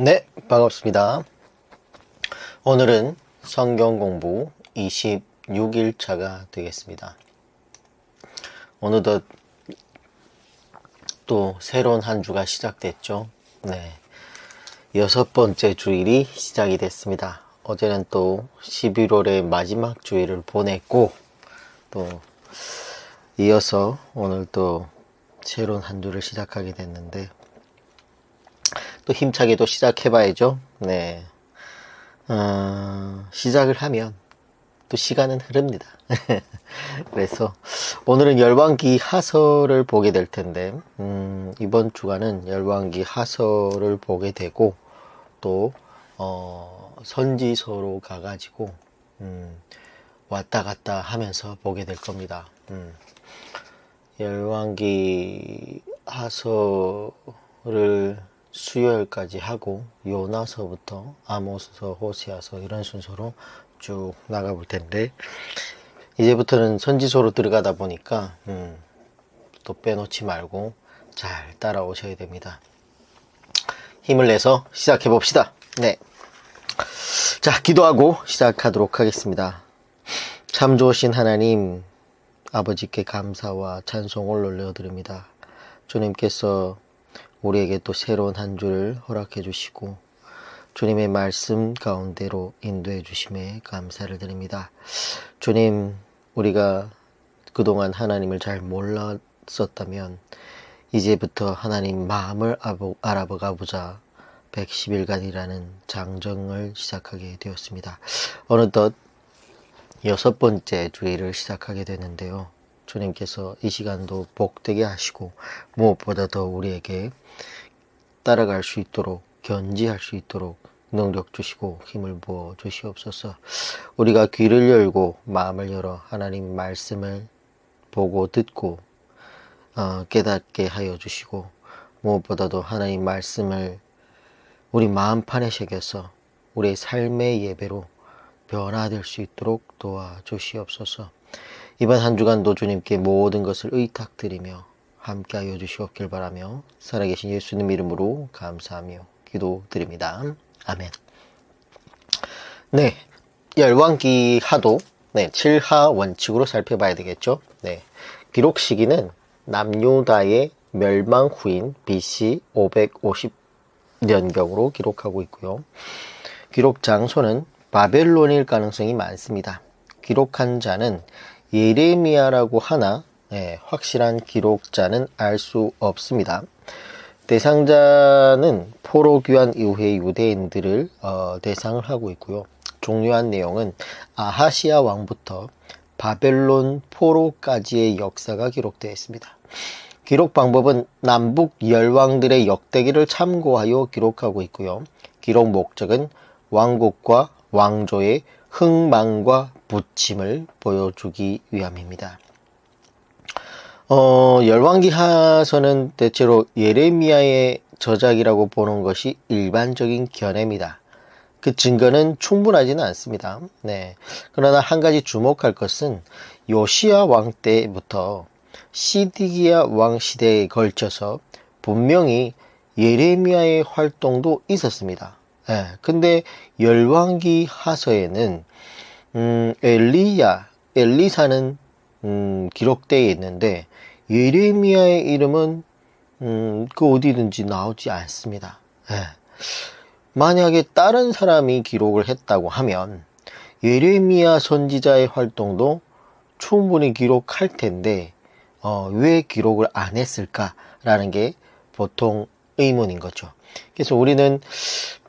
네, 반갑습니다. 오늘은 성경 공부 26일차가 되겠습니다. 어느덧 또 새로운 한 주가 시작됐죠. 네, 6번째 주일이 시작이 됐습니다. 어제는 또 11월의 마지막 주일을 보냈고, 또 이어서 오늘 또 새로운 한 주를 시작하게 됐는데, 또 힘차게 또 시작해봐야죠. 네. 시작을 하면 또 시간은 흐릅니다. 그래서 오늘은 열왕기 하서를 보게 될 텐데, 이번 주간은 열왕기 하서를 보게 되고, 또, 선지서로 가가지고, 왔다 갔다 하면서 보게 될 겁니다. 열왕기 하서를 수요일까지 하고 요나서부터 아모스서, 호세아서 이런 순서로 쭉 나가볼 텐데, 이제부터는 선지서로 들어가다 보니까 또 빼놓지 말고 잘 따라오셔야 됩니다. 힘을 내서 시작해 봅시다. 네, 자, 기도하고 시작하도록 하겠습니다. 참 좋으신 하나님, 아버지께 감사와 찬송을 올려드립니다. 주님께서 우리에게 또 새로운 한 주를 허락해 주시고 주님의 말씀 가운데로 인도해 주심에 감사를 드립니다. 주님, 우리가 그동안 하나님을 잘 몰랐었다면 이제부터 하나님 마음을 알아보가 보자 110일간이라는 장정을 시작하게 되었습니다. 어느덧 6번째 주일을 시작하게 되는데요. 주님께서 이 시간도 복되게 하시고 무엇보다 더 우리에게 따라갈 수 있도록, 견지할 수 있도록 능력 주시고 힘을 부어 주시옵소서. 우리가 귀를 열고 마음을 열어 하나님 말씀을 보고 듣고 깨닫게 하여 주시고, 무엇보다도 하나님 말씀을 우리 마음판에 새겨서 우리의 삶의 예배로 변화될 수 있도록 도와주시옵소서. 이번 한 주간도 주님께 모든 것을 의탁드리며 함께하여 주시옵길 바라며 살아계신 예수님 이름으로 감사하며 기도드립니다. 아멘. 네, 열왕기 하도 7하 원칙으로 살펴봐야 되겠죠. 네, 기록 시기는 남유다의 멸망 후인 BC 550년경으로 기록하고 있고요. 기록 장소는 바벨론일 가능성이 많습니다. 기록한 자는 예레미야라고 하나 확실한 기록자는 알 수 없습니다. 대상자는 포로 귀환 이후의 유대인들을 대상을 하고 있고요. 중요한 내용은 아하시아 왕부터 바벨론 포로까지의 역사가 기록되어 있습니다. 기록 방법은 남북 열왕들의 역대기를 참고하여 기록하고 있고요. 기록 목적은 왕국과 왕조의 흥망과 부침을 보여주기 위함입니다. 열왕기 하서는 대체로 예레미야의 저작이라고 보는 것이 일반적인 견해입니다. 그 증거는 충분하지는 않습니다. 네. 그러나 한 가지 주목할 것은 요시야 왕 때부터 시디기야 왕 시대에 걸쳐서 분명히 예레미야의 활동도 있었습니다. 네. 근데 열왕기 하서에는 엘리사는 기록되어 있는데 예레미야의 이름은 그 어디든지 나오지 않습니다. 네. 만약에 다른 사람이 기록을 했다고 하면 예레미야 선지자의 활동도 충분히 기록할 텐데 왜 기록을 안 했을까라는 게 보통 의문인 거죠. 그래서 우리는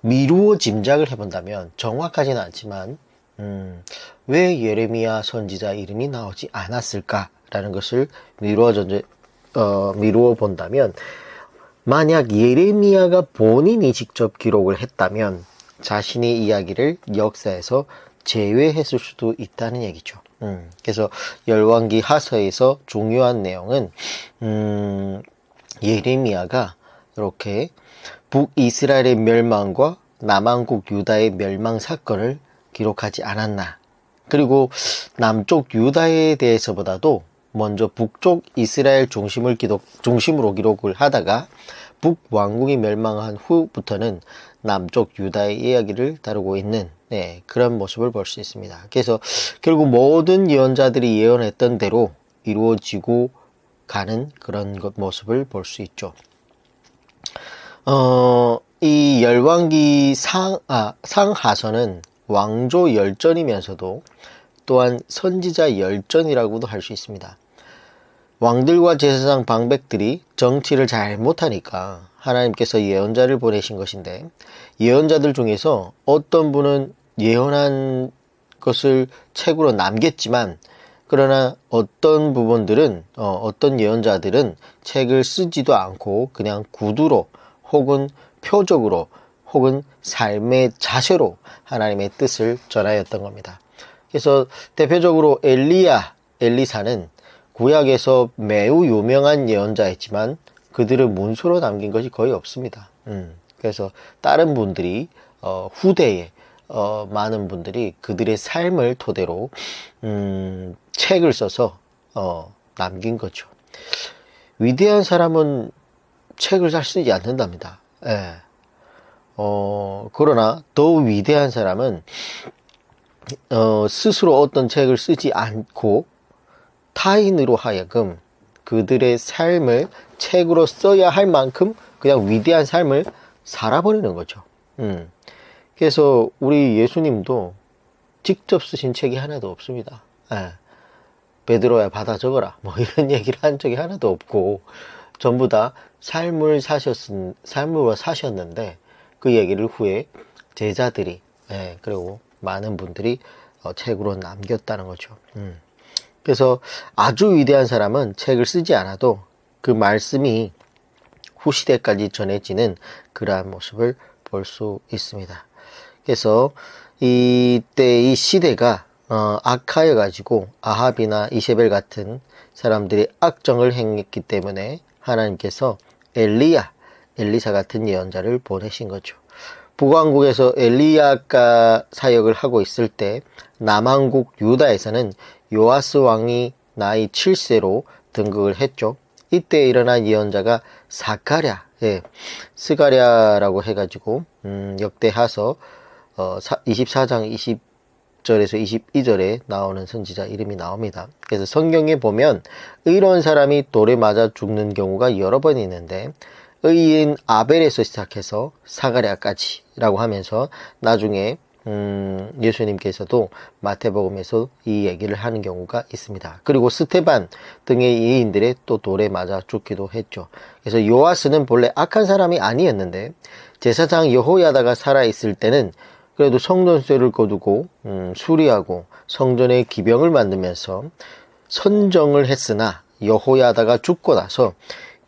미루어 짐작을 해본다면 정확하지는 않지만 왜 예레미야 선지자 이름이 나오지 않았을까라는 것을 미루어 본다면, 만약 예레미야가 본인이 직접 기록을 했다면 자신의 이야기를 역사에서 제외했을 수도 있다는 얘기죠. 그래서 열왕기 하서에서 중요한 내용은 예레미야가 이렇게 북이스라엘의 멸망과 남왕국 유다의 멸망 사건을 기록하지 않았나, 그리고 남쪽 유다에 대해서보다도 먼저 북쪽 이스라엘 중심으로 기록을 하다가 북왕국이 멸망한 후부터는 남쪽 유다의 이야기를 다루고 있는 그런 모습을 볼 수 있습니다. 그래서 결국 모든 예언자들이 예언했던 대로 이루어지고 가는 그런 모습을 볼 수 있죠. 이 열왕기 상하서는 왕조 열전이면서도 또한 선지자 열전이라고도 할 수 있습니다. 왕들과 제사장 방백들이 정치를 잘 못하니까 하나님께서 예언자를 보내신 것인데, 예언자들 중에서 어떤 분은 예언한 것을 책으로 남겼지만, 그러나 어떤 부분들은 어떤 예언자들은 책을 쓰지도 않고 그냥 구두로 혹은 표적으로 혹은 삶의 자세로 하나님의 뜻을 전하였던 겁니다. 그래서 대표적으로 엘리사는 구약에서 매우 유명한 예언자였지만 그들은 문서로 남긴 것이 거의 없습니다. 그래서 다른 분들이 후대에 많은 분들이 그들의 삶을 토대로 책을 써서 남긴 거죠. 위대한 사람은 책을 잘 쓰지 않는답니다. 예. 그러나 더 위대한 사람은 스스로 어떤 책을 쓰지 않고 타인으로 하여금 그들의 삶을 책으로 써야 할 만큼 그냥 위대한 삶을 살아버리는 거죠. 그래서 우리 예수님도 직접 쓰신 책이 하나도 없습니다. 예. 베드로야 받아 적어라 뭐 이런 얘기를 한 적이 하나도 없고, 전부 다 삶으로 사셨는데 그 얘기를 후에 제자들이 그리고 많은 분들이 책으로 남겼다는 거죠. 그래서 아주 위대한 사람은 책을 쓰지 않아도 그 말씀이 후시대까지 전해지는 그러한 모습을 볼 수 있습니다. 그래서 이때 이 시대가 악하여 가지고 아합이나 이세벨 같은 사람들이 악정을 행했기 때문에 하나님께서 엘리사 같은 예언자를 보내신 거죠. 북왕국에서 엘리야가 사역을 하고 있을 때 남왕국 유다에서는 요아스 왕이 나이 7세로 등극을 했죠. 이때 일어난 예언자가 스가랴라고 해가지고 역대하서 24장 20절에서 22절에 나오는 선지자 이름이 나옵니다. 그래서 성경에 보면 의로운 사람이 돌에 맞아 죽는 경우가 여러 번 있는데, 의인 아벨에서 시작해서 사가랴까지라고 하면서 나중에 예수님께서도 마태복음에서 이 얘기를 하는 경우가 있습니다. 그리고 스테반 등의 예인들의 또 돌에 맞아 죽기도 했죠. 그래서 요아스는 본래 악한 사람이 아니었는데 제사장 여호야다가 살아있을 때는 그래도 성전세를 거두고 수리하고 성전의 기병을 만들면서 선정을 했으나, 여호야다가 죽고 나서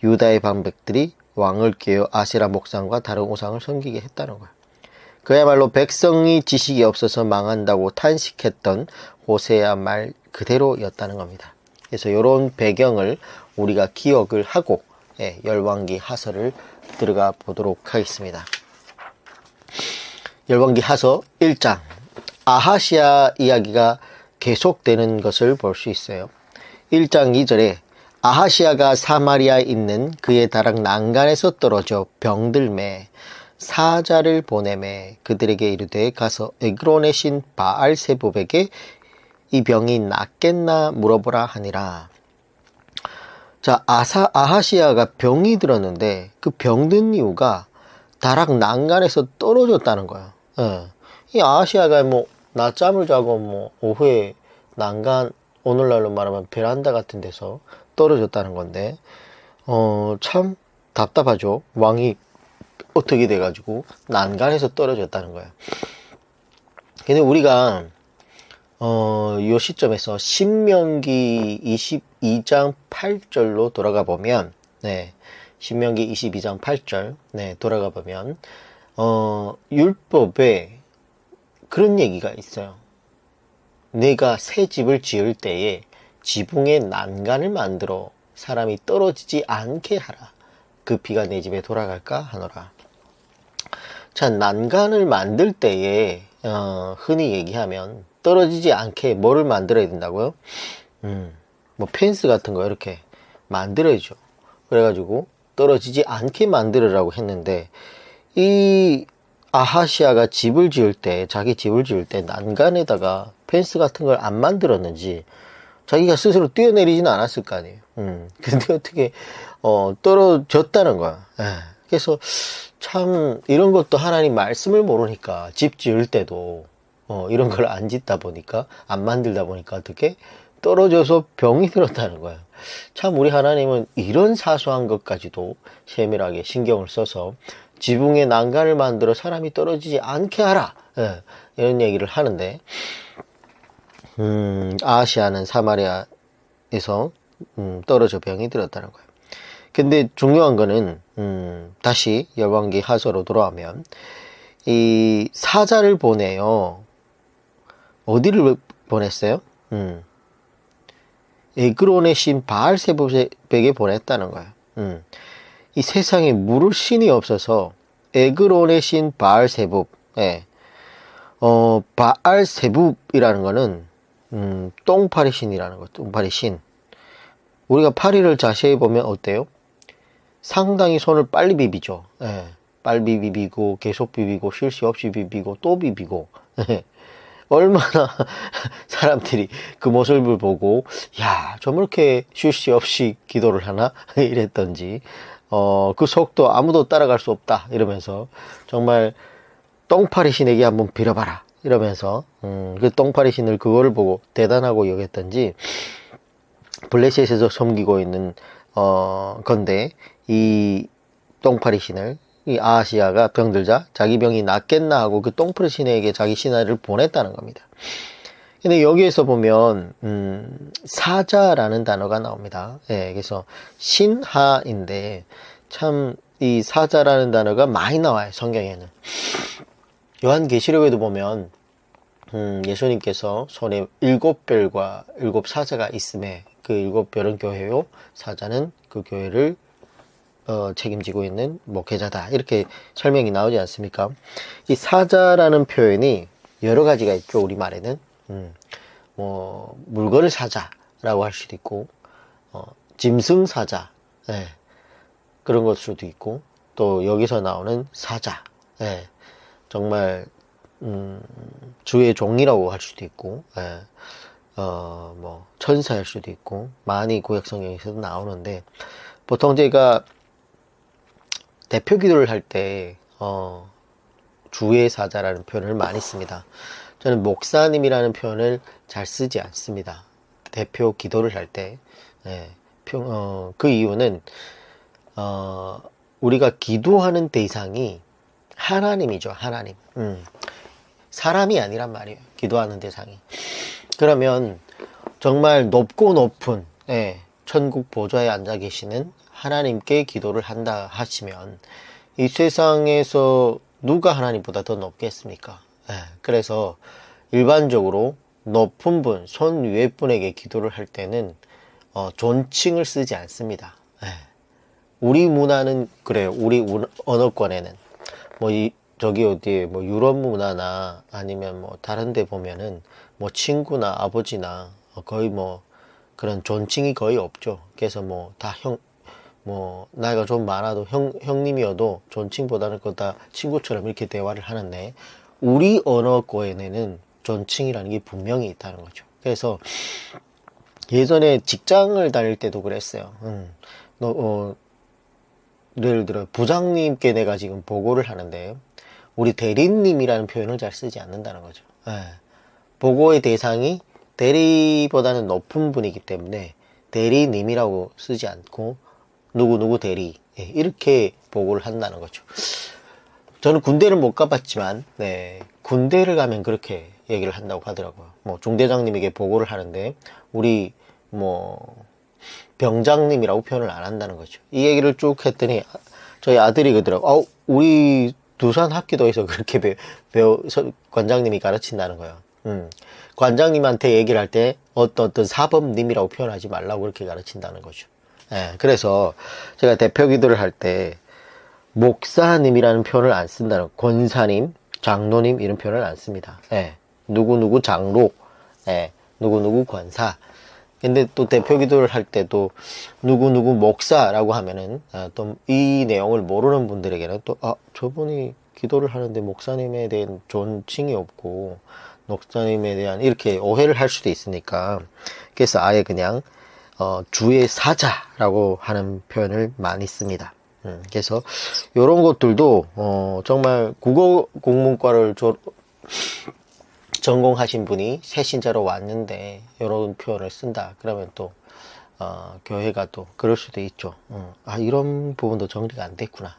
유다의 방백들이 왕을 깨어 아세라 목상과 다른 우상을 섬기게 했다는 거예요. 그야말로 백성이 지식이 없어서 망한다고 탄식했던 호세아 말 그대로였다는 겁니다. 그래서 이런 배경을 우리가 기억을 하고 열왕기 하서를 들어가 보도록 하겠습니다. 열왕기 하서 1장, 아하시아 이야기가 계속되는 것을 볼 수 있어요. 1장 2절에 아하시아가 사마리아에 있는 그의 다락 난간에서 떨어져 병들매 사자를 보내매 그들에게 이르되 가서 에그론의 신 바알세붑에게 이 병이 낫겠나 물어보라 하니라. 자, 아하시아가 병이 들었는데 그 병든 이유가 다락 난간에서 떨어졌다는 거야. 이 아하시아가 낮잠을 자고 오후에 난간, 오늘날로 말하면 베란다 같은 데서 떨어졌다는 건데, 참 답답하죠. 왕이 어떻게 돼가지고 난간에서 떨어졌다는 거야. 근데 우리가 이 시점에서 신명기 22장 8절로 돌아가 보면, 신명기 22장 8절 돌아가 보면 율법에 그런 얘기가 있어요. 내가 새 집을 지을 때에 지붕에 난간을 만들어 사람이 떨어지지 않게 하라. 그 비가 내 집에 돌아갈까 하노라. 자, 난간을 만들 때에 흔히 얘기하면 떨어지지 않게 뭐를 만들어야 된다고요? 펜스 같은 거 이렇게 만들어야죠. 그래가지고 떨어지지 않게 만들으라고 했는데, 이 아하시아가 집을 지을 때, 자기 집을 지을 때 난간에다가 펜스 같은 걸 안 만들었는지 자기가 스스로 뛰어내리지는 않았을 거 아니에요. 근데 어떻게 떨어졌다는 거야. 그래서 참 이런 것도 하나님 말씀을 모르니까 집 지을 때도 이런 걸 안 짓다 보니까, 안 만들다 보니까 어떻게 떨어져서 병이 들었다는 거야. 참 우리 하나님은 이런 사소한 것까지도 세밀하게 신경을 써서 지붕에 난간을 만들어 사람이 떨어지지 않게 하라, 이런 얘기를 하는데, 아하시아는 사마리아에서 떨어져 병이 들었다는 거예요. 근데 중요한 거는 다시 열왕기 하서로 돌아오면 이 사자를 보내요. 어디를 보냈어요? 에그론의 신 바알세붑에게 보냈다는 거예요. 이 세상에 물을 신이 없어서 에그론의 신 바알세붑, 바알세붑이라는 거는 똥파리 신이라는 거, 똥파리 신. 우리가 파리를 자세히 보면 어때요? 상당히 손을 빨리 비비죠. 빨리 비비고, 계속 비비고, 쉴 새 없이 비비고, 또 비비고. 얼마나 사람들이 그 모습을 보고, 야, 저렇게 쉴 새 없이 기도를 하나? 이랬던지, 그 속도 아무도 따라갈 수 없다. 이러면서, 정말, 똥파리 신에게 한번 빌어봐라. 이러면서, 그 똥파리 신을 그거를 보고 대단하고 여겼던지, 블레셋에서 섬기고 있는, 건데, 이 똥파리 신을, 이 아하시아가 병들자 자기 병이 낫겠나 하고 그 똥파리 신에게 자기 신하를 보냈다는 겁니다. 근데 여기에서 보면, 사자라는 단어가 나옵니다. 그래서 신하인데, 참, 이 사자라는 단어가 많이 나와요, 성경에는. 요한계시록에도 보면, 예수님께서 손에 7별과 7사자가 있음에, 그 7별은 교회요, 사자는 그 교회를 책임지고 있는 목회자다, 이렇게 설명이 나오지 않습니까? 이 사자라는 표현이 여러 가지가 있죠. 우리말에는 뭐 물건을 사자라고 할 수도 있고, 짐승 사자, 그런 것 수도 있고, 또 여기서 나오는 사자, 정말 주의 종이라고 할 수도 있고, 뭐 천사일 수도 있고, 많이 구약 성경에서도 나오는데, 보통 제가 대표 기도를 할 때 주의 사자라는 표현을 많이 씁니다. 저는 목사님이라는 표현을 잘 쓰지 않습니다. 대표 기도를 할 때. 그 이유는 우리가 기도하는 대상이 하나님이죠. 하나님. 사람이 아니란 말이에요. 기도하는 대상이. 그러면 정말 높고 높은, 천국 보좌에 앉아 계시는 하나님께 기도를 한다 하시면, 이 세상에서 누가 하나님보다 더 높겠습니까? 그래서 일반적으로 높은 분, 손 위에 분에게 기도를 할 때는 존칭을 쓰지 않습니다. 우리 문화는 그래요. 우리 언어권에는 뭐 저기 어디에 뭐 유럽 문화나 아니면 뭐 다른 데 보면은 뭐 친구나 아버지나 거의 뭐 그런 존칭이 거의 없죠. 그래서 뭐 다 뭐 나이가 좀 많아도 형님이어도 존칭보다는 다 친구처럼 이렇게 대화를 하는데, 우리 언어권에는 존칭이라는 게 분명히 있다는 거죠. 그래서 예전에 직장을 다닐 때도 그랬어요. 예를 들어 부장님께 내가 지금 보고를 하는데, 우리 대리님이라는 표현을 잘 쓰지 않는다는 거죠. 보고의 대상이 대리보다는 높은 분이기 때문에 대리님이라고 쓰지 않고 누구누구 대리, 이렇게 보고를 한다는 거죠. 저는 군대를 못 가봤지만, 군대를 가면 그렇게 얘기를 한다고 하더라고요. 뭐 중대장님에게 보고를 하는데 우리 뭐 병장님이라고 표현을 안 한다는 거죠. 이 얘기를 쭉 했더니 저희 아들이 그러더라고. 우리 두산 합기도에서 그렇게 관장님이 가르친다는 거예요. 관장님한테 얘기를 할 때 어떤 사범님이라고 표현하지 말라고 그렇게 가르친다는 거죠. 그래서 제가 대표 기도를 할 때 목사님이라는 표현을 안 쓴다는, 권사님, 장로님 이런 표현을 안 씁니다. 누구누구 장로, 누구누구 권사, 근데 또 대표 기도를 할 때도 누구누구 목사라고 하면은 또 이 내용을 모르는 분들에게는 또 저분이 기도를 하는데 목사님에 대한 존칭이 없고 목사님에 대한 이렇게 오해를 할 수도 있으니까, 그래서 아예 그냥 주의 사자라고 하는 표현을 많이 씁니다. 그래서 이런 것들도 정말 국어 국문과를 전공하신 분이 새신자로 왔는데 이런 표현을 쓴다 그러면 또 교회가 또 그럴 수도 있죠. 이런 부분도 정리가 안 됐구나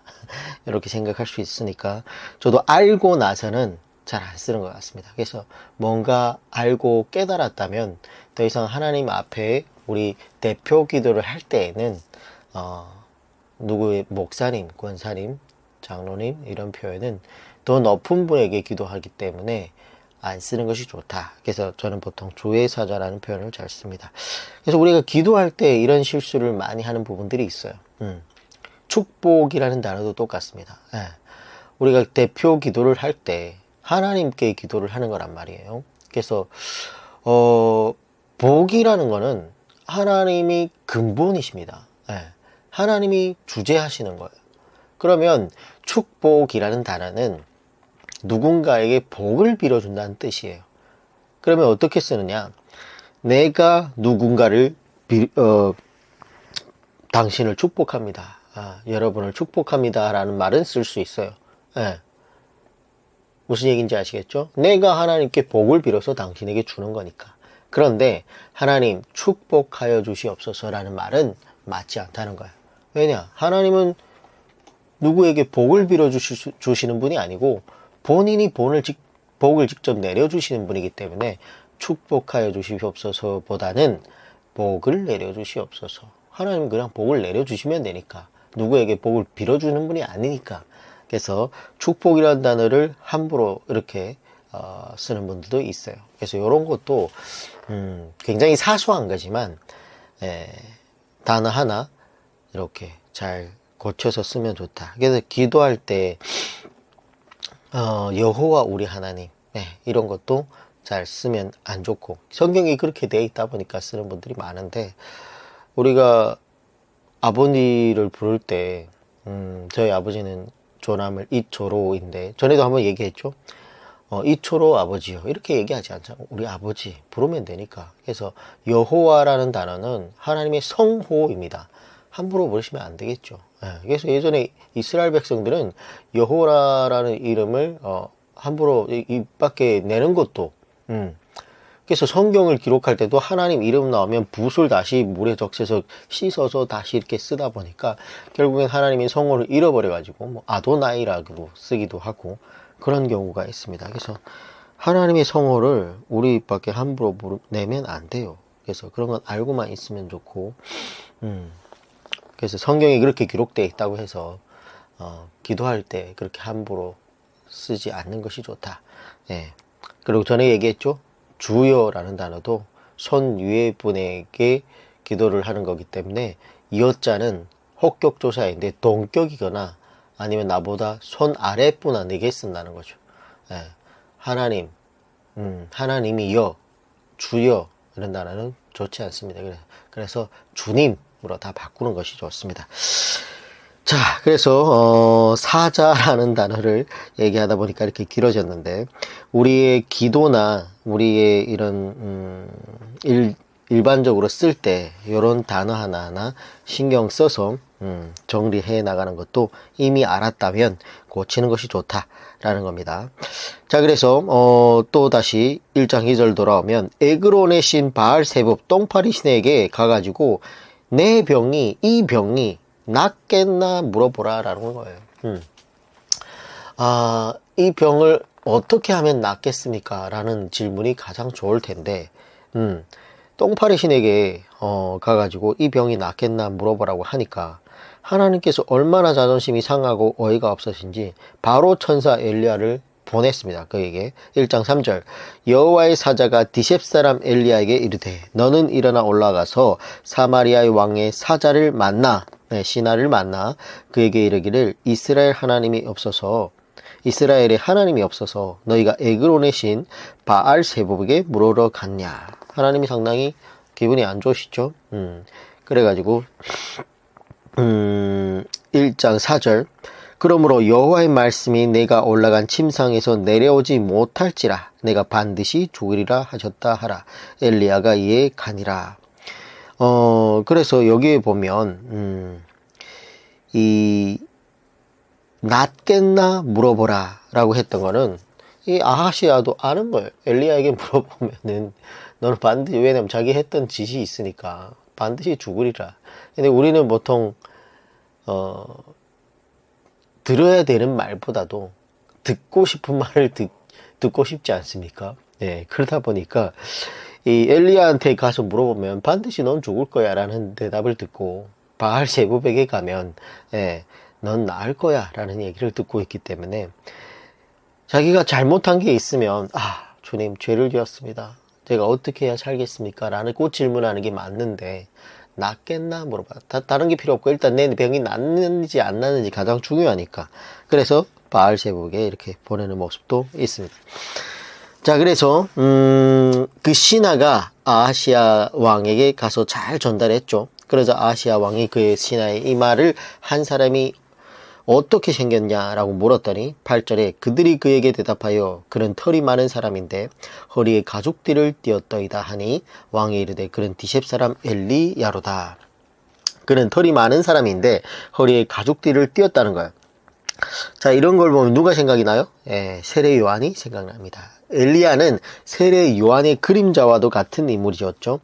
이렇게 생각할 수 있으니까, 저도 알고 나서는 잘 안 쓰는 것 같습니다. 그래서 뭔가 알고 깨달았다면 더 이상 하나님 앞에 우리 대표 기도를 할 때에는 누구의 목사님, 권사님, 장로님 이런 표현은 더 높은 분에게 기도하기 때문에 안 쓰는 것이 좋다. 그래서 저는 보통 주의 사자라는 표현을 잘 씁니다. 그래서 우리가 기도할 때 이런 실수를 많이 하는 부분들이 있어요. 축복이라는 단어도 똑같습니다. 우리가 대표 기도를 할 때 하나님께 기도를 하는 거란 말이에요. 그래서 복이라는 거는 하나님이 근본이십니다. 하나님이 주재하시는 거예요. 그러면 축복이라는 단어는 누군가에게 복을 빌어준다는 뜻이에요. 그러면 어떻게 쓰느냐? 내가 누군가를 당신을 축복합니다. 여러분을 축복합니다 라는 말은 쓸 수 있어요. 무슨 얘기인지 아시겠죠? 내가 하나님께 복을 빌어서 당신에게 주는 거니까. 그런데 하나님 축복하여 주시옵소서 라는 말은 맞지 않다는 거예요. 왜냐? 하나님은 누구에게 복을 빌어 주시는 분이 아니고 본인이 복을 직접 내려주시는 분이기 때문에 축복하여 주시옵소서 보다는 복을 내려주시옵소서. 하나님은 그냥 복을 내려주시면 되니까, 누구에게 복을 빌어주는 분이 아니니까. 그래서 축복이라는 단어를 함부로 이렇게 쓰는 분들도 있어요. 그래서 이런 것도 굉장히 사소한 거지만 단어 하나 이렇게 잘 고쳐서 쓰면 좋다. 그래서 기도할 때 여호와 우리 하나님 이런 것도 잘 쓰면 안 좋고, 성경이 그렇게 되어 있다 보니까 쓰는 분들이 많은데, 우리가 아버지를 부를 때 저희 아버지는 조남을 이초로인데, 전에도 한번 얘기했죠. 이초로 아버지요 이렇게 얘기하지 않죠. 우리 아버지 부르면 되니까. 그래서 여호와라는 단어는 하나님의 성호입니다. 함부로 부르시면 안 되겠죠. 그래서 예전에 이스라엘 백성들은 여호와라는 이름을 함부로 입 밖에 내는 것도, 그래서 성경을 기록할 때도 하나님 이름 나오면 붓을 다시 물에 적셔서 씻어서 다시 이렇게 쓰다 보니까 결국엔 하나님의 성호를 잃어버려 가지고 뭐 아도나이라고 쓰기도 하고 그런 경우가 있습니다. 그래서 하나님의 성호를 우리 입 밖에 함부로 내면 안 돼요. 그래서 그런 건 알고만 있으면 좋고, 그래서 성경이 그렇게 기록되어 있다고 해서 기도할 때 그렇게 함부로 쓰지 않는 것이 좋다. 그리고 전에 얘기했죠. 주여라는 단어도 손 위에 분에게 기도를 하는 거기 때문에 여자는 혹격조사인데 동격이거나 아니면 나보다 손 아래분에게 쓴다는 거죠. 하나님, 하나님이여, 주여 이런 단어는 좋지 않습니다. 그래서 주님으로 다 바꾸는 것이 좋습니다. 자, 그래서 사자라는 단어를 얘기하다 보니까 이렇게 길어졌는데, 우리의 기도나 우리의 이런 일반적으로 쓸 때 이런 단어 하나하나 신경 써서 정리해 나가는 것도 이미 알았다면 고치는 것이 좋다라는 겁니다. 자, 그래서 또 다시 1장 2절 돌아오면, 에그론의 신 바알세붑 똥파리 신에게 가가지고 이 병이 낫겠나 물어보라 라는 거예요. 이 병을 어떻게 하면 낫겠습니까? 라는 질문이 가장 좋을 텐데, 똥파리 신에게 가가지고 이 병이 낫겠나 물어보라고 하니까 하나님께서 얼마나 자존심이 상하고 어이가 없으신지 바로 천사 엘리야를 보냈습니다. 그에게 1장 3절 여호와의 사자가 디셉 사람 엘리야에게 이르되 너는 일어나 올라가서 사마리아의 왕의 사자를 만나 신하를 만나 그에게 이르기를 이스라엘에 하나님이 없어서 너희가 에그론의 신 바알세붑에게 물으러 갔냐. 하나님이 상당히 기분이 안 좋으시죠? 그래가지고 1장 4절 그러므로 여호와의 말씀이 내가 올라간 침상에서 내려오지 못할지라 내가 반드시 죽으리라 하셨다 하라. 엘리야가 이에 가니라. 그래서 여기에 보면 이 낫겠나 물어보라 라고 했던 거는 이 아하시야도 아는 거예요. 엘리야에게 물어보면은 너는 반드시, 왜냐면 자기 했던 짓이 있으니까 반드시 죽으리라. 근데 우리는 보통 들어야 되는 말보다도 듣고 싶은 말을 듣고 싶지 않습니까? 예, 그러다 보니까 이 엘리야한테 가서 물어보면 반드시 넌 죽을 거야 라는 대답을 듣고 바알 제부백에 가면 예, 넌 나을 거야 라는 얘기를 듣고 있기 때문에 자기가 잘못한 게 있으면 주님 죄를 지었습니다. 제가 어떻게 해야 살겠습니까? 라는 그 질문하는 게 맞는데 낫겠나 물어봐. 다른 게 필요 없고 일단 내 병이 낫는지 안 낫는지 가장 중요하니까. 그래서 바알 제북에 이렇게 보내는 모습도 있습니다. 자, 그래서 그 신하가 아하시아 왕에게 가서 잘 전달했죠. 그래서 아하시아 왕이 그의 신하의 이 말을 한 사람이 어떻게 생겼냐라고 물었더니 8절에 그들이 그에게 대답하여 그는 털이 많은 사람인데 허리에 가죽띠를 띠었더이다 하니 왕이 이르되 그는 디셉 사람 엘리야로다. 그는 털이 많은 사람인데 허리에 가죽띠를 띠었다는 거예요. 자, 이런 걸 보면 누가 생각이 나요? 세례 요한이 생각납니다. 엘리야는 세례 요한의 그림자와도 같은 인물이었죠.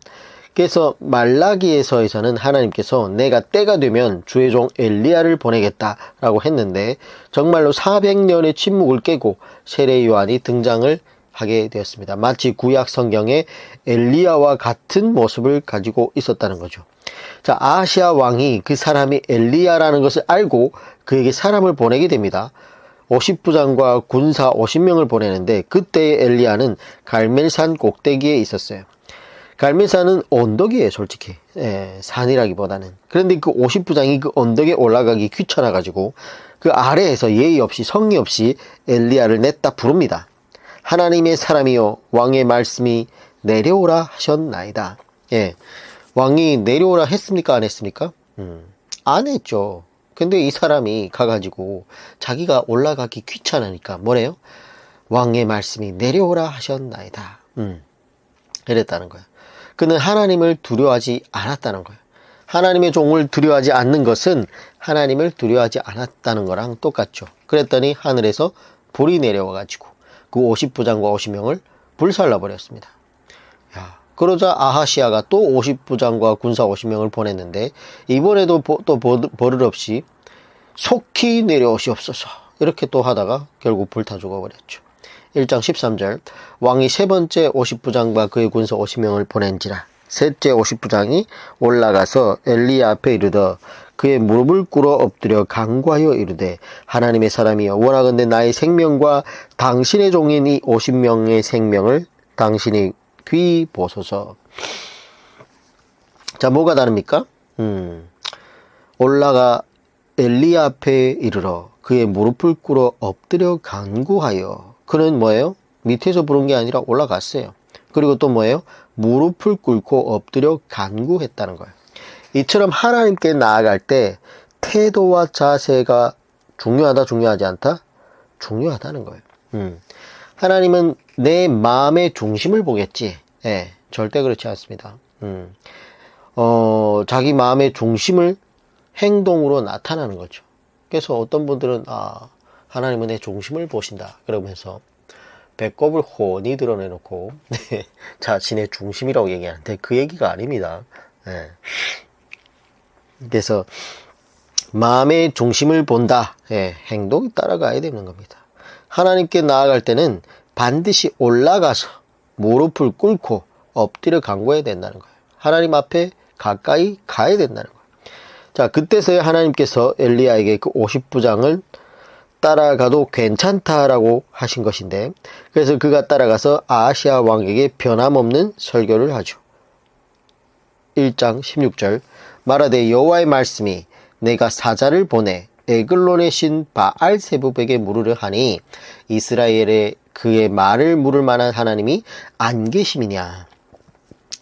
그래서 말라기에서에서는 하나님께서 내가 때가 되면 주의 종 엘리야를 보내겠다라고 했는데 정말로 400년의 침묵을 깨고 세례 요한이 등장을 하게 되었습니다. 마치 구약 성경에 엘리야와 같은 모습을 가지고 있었다는 거죠. 자, 아하시아 왕이 그 사람이 엘리야라는 것을 알고 그에게 사람을 보내게 됩니다. 50부장과 군사 50명을 보내는데 그때의 엘리야는 갈멜산 꼭대기에 있었어요. 갈멜산은 언덕이에요, 솔직히. 산이라기보다는. 그런데 그 50부장이 그 언덕에 올라가기 귀찮아가지고 그 아래에서 예의 없이 성의 없이 엘리야를 냈다 부릅니다. 하나님의 사람이여 왕의 말씀이 내려오라 하셨나이다. 왕이 내려오라 했습니까? 안 했습니까? 안 했죠. 근데 이 사람이 가가지고 자기가 올라가기 귀찮으니까 뭐래요? 왕의 말씀이 내려오라 하셨나이다. 이랬다는 거예요. 그는 하나님을 두려워하지 않았다는 거예요. 하나님의 종을 두려워하지 않는 것은 하나님을 두려워하지 않았다는 거랑 똑같죠. 그랬더니 하늘에서 불이 내려와가지고 그 50부장과 50명을 불살라버렸습니다. 그러자 아하시아가 또 50부장과 군사 50명을 보냈는데 이번에도 또 버릇없이 속히 내려오시옵소서 이렇게 또 하다가 결국 불타 죽어버렸죠. 1장 13절 왕이 세 번째 50부장과 그의 군사 50명을 보낸지라 셋째 50부장이 올라가서 엘리야 앞에 이르더 그의 무릎을 꿇어 엎드려 간구하여 이르되 하나님의 사람이여 원하건대 나의 생명과 당신의 종인 이 50명의 생명을 당신이 귀 보소서. 자, 뭐가 다릅니까? 올라가 엘리야 앞에 이르러 그의 무릎을 꿇어 엎드려 간구하여. 그는 뭐예요? 밑에서 부른 게 아니라 올라갔어요. 그리고 또 뭐예요? 무릎을 꿇고 엎드려 간구했다는 거예요. 이처럼 하나님께 나아갈 때 태도와 자세가 중요하다, 중요하지 않다? 중요하다는 거예요. 하나님은 내 마음의 중심을 보겠지. 절대 그렇지 않습니다. 자기 마음의 중심을 행동으로 나타나는 거죠. 그래서 어떤 분들은 하나님은 내 중심을 보신다 그러면서 배꼽을 훤히 드러내놓고 자신의 중심이라고 얘기하는데 그 얘기가 아닙니다. 그래서 마음의 중심을 본다. 행동이 따라가야 되는 겁니다. 하나님께 나아갈 때는 반드시 올라가서 무릎을 꿇고 엎드려 간구해야 된다는 거예요. 하나님 앞에 가까이 가야 된다는 거예요. 자, 그때서야 하나님께서 엘리야에게 그 50부장을 따라가도 괜찮다라고 하신 것인데 그래서 그가 따라가서 아하시아 왕에게 변함없는 설교를 하죠. 1장 16절 말하되 여호와의 말씀이 내가 사자를 보내 에글론의 신 바알세부백에 물으려 하니 이스라엘에 그의 말을 물을 만한 하나님이 안 계심이냐.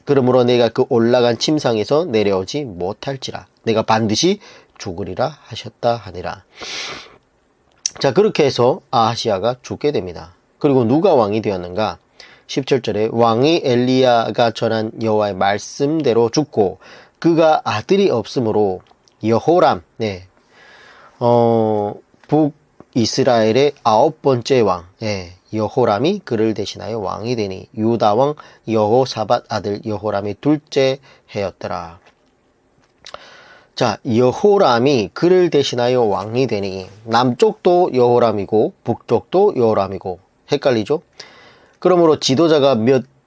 그러므로 내가 그 올라간 침상에서 내려오지 못할지라. 내가 반드시 죽으리라 하셨다 하니라. 자, 그렇게 해서 아하시아가 죽게 됩니다. 그리고 누가 왕이 되었는가? 17절에 왕이 엘리야가 전한 여호와의 말씀대로 죽고 그가 아들이 없으므로 여호람, 북이스라엘의 9번째 왕, 여호람이 그를 대신하여 왕이 되니 유다 왕 여호사밧 아들 여호람이 둘째 해였더라. 자, 여호람이 그를 대신하여 왕이 되니 남쪽도 여호람이고 북쪽도 여호람이고 헷갈리죠? 그러므로 지도자가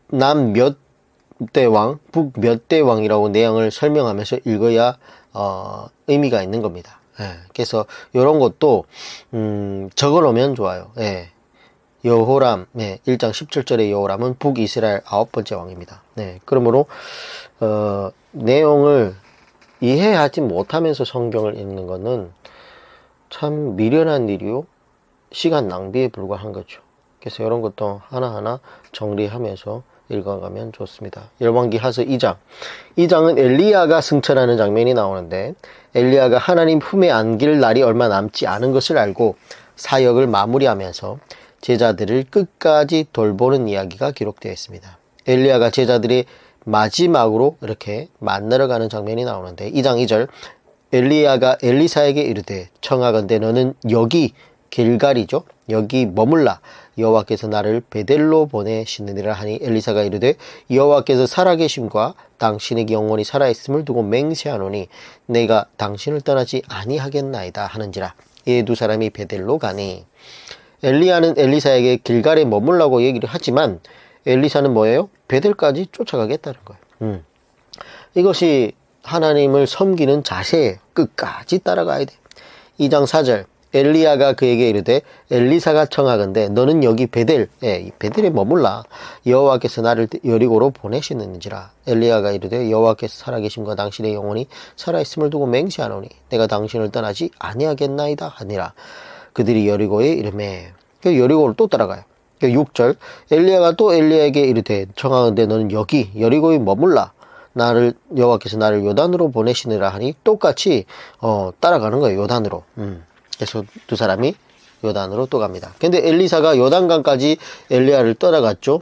남 몇 대 왕, 북 몇 대 왕이라고 내용을 설명하면서 읽어야 의미가 있는 겁니다. 그래서 이런 것도 적어놓으면 좋아요. 여호람, 1장 17절의 여호람은 북이스라엘 9번째 왕입니다. 그러므로 내용을 이해하지 못하면서 성경을 읽는 것은 참 미련한 일이요, 시간 낭비에 불과한 거죠. 그래서 이런 것도 하나하나 정리하면서 읽어가면 좋습니다. 열왕기하서 2장. 2장은 엘리야가 승천하는 장면이 나오는데, 엘리야가 하나님 품에 안길 날이 얼마 남지 않은 것을 알고 사역을 마무리하면서 제자들을 끝까지 돌보는 이야기가 기록되어 있습니다. 엘리야가 제자들의 마지막으로 이렇게 만나러 가는 장면이 나오는데, 2장 2절, 엘리야가 엘리사에게 이르되 청하건대 너는 여기 길갈이죠, 여기 머물라. 여호와께서 나를 베델로 보내시느니라 하니 엘리사가 이르되 여호와께서 살아계심과 당신의 영혼이 살아있음을 두고 맹세하노니 내가 당신을 떠나지 아니하겠나이다 하는지라. 이 두 사람이 베델로 가니, 엘리야는 엘리사에게 길갈에 머물라고 얘기를 하지만 엘리사는 뭐예요? 베델까지 쫓아가겠다는 거예요. 이것이 하나님을 섬기는 자세예요. 끝까지 따라가야 돼. 2장 4절, 엘리야가 그에게 이르되 엘리사가 청하건대 너는 여기 베델, 베델에 머물라. 여호와께서 나를 여리고로 보내시는지라. 엘리야가 이르되 여호와께서 살아계심과 당신의 영혼이 살아있음을 두고 맹세하노니 내가 당신을 떠나지 아니하겠나이다 하니라. 그들이 여리고에 이르매, 여리고를 또 따라가요. 6절, 엘리야가 또 엘리야에게 이르되 청하건대 너는 여기 여리고에 머물라. 여호와께서 나를 요단으로 보내시느라 하니 똑같이 따라가는 거예요. 요단으로. 그래서 두 사람이 요단으로 또 갑니다. 근데 엘리사가 요단강까지 엘리야를 따라갔죠.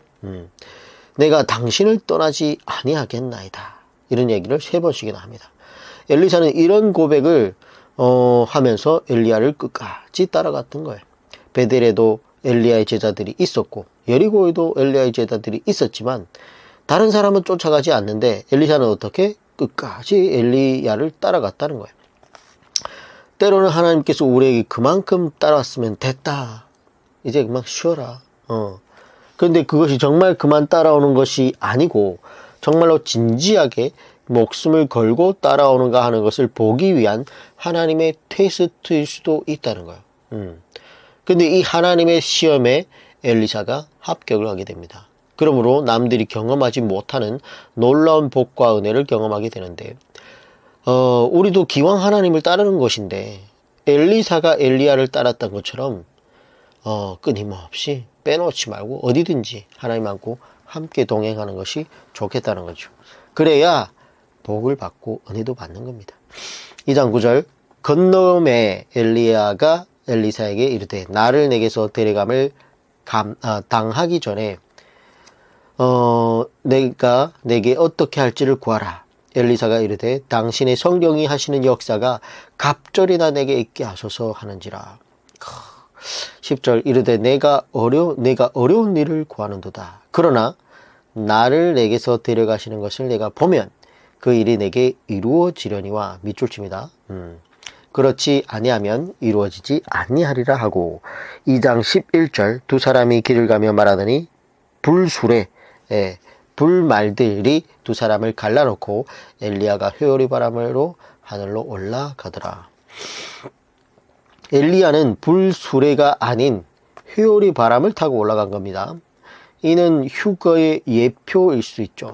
내가 당신을 떠나지 아니하겠나이다. 이런 얘기를 3번씩이나 합니다. 엘리사는 이런 고백을 하면서 엘리야를 끝까지 따라갔던 거예요. 베델에도 엘리야의 제자들이 있었고 여리고에도 엘리야의 제자들이 있었지만 다른 사람은 쫓아가지 않는데 엘리사는 어떻게? 끝까지 엘리야를 따라갔다는 거예요. 때로는 하나님께서 우리에게 그만큼 따라왔으면 됐다, 이제 그만 쉬어라. 그런데 그것이 정말 그만 따라오는 것이 아니고 정말로 진지하게 목숨을 걸고 따라오는가 하는 것을 보기 위한 하나님의 테스트일 수도 있다는 거예요. 근데 이 하나님의 시험에 엘리사가 합격을 하게 됩니다. 그러므로 남들이 경험하지 못하는 놀라운 복과 은혜를 경험하게 되는데, 우리도 기왕 하나님을 따르는 것인데 엘리사가 엘리야를 따랐던 것처럼 끊임없이 빼놓지 말고 어디든지 하나님하고 함께 동행하는 것이 좋겠다는 거죠. 그래야 복을 받고 은혜도 받는 겁니다. 2장 9절, 건너음에 엘리야가 엘리사에게 이르되 나를 내게서 데려감을 당하기 전에 내가 내게 어떻게 할지를 구하라. 엘리사가 이르되 당신의 성령이 하시는 역사가 갑절이나 내게 있게 하소서 하는지라. 10절, 이르되 내가 어려운 일을 구하는도다. 그러나 나를 내게서 데려가시는 것을 내가 보면 그 일이 내게 이루어지려니와. 밑줄 칩니다. 그렇지 아니하면 이루어지지 아니하리라 하고. 2장 11절, 두 사람이 길을 가며 말하더니 불수레, 불말들이 두 사람을 갈라놓고 엘리야가 회오리 바람으로 하늘로 올라가더라. 엘리야는 불수레가 아닌 회오리 바람을 타고 올라간 겁니다. 이는 휴거의 예표일 수 있죠.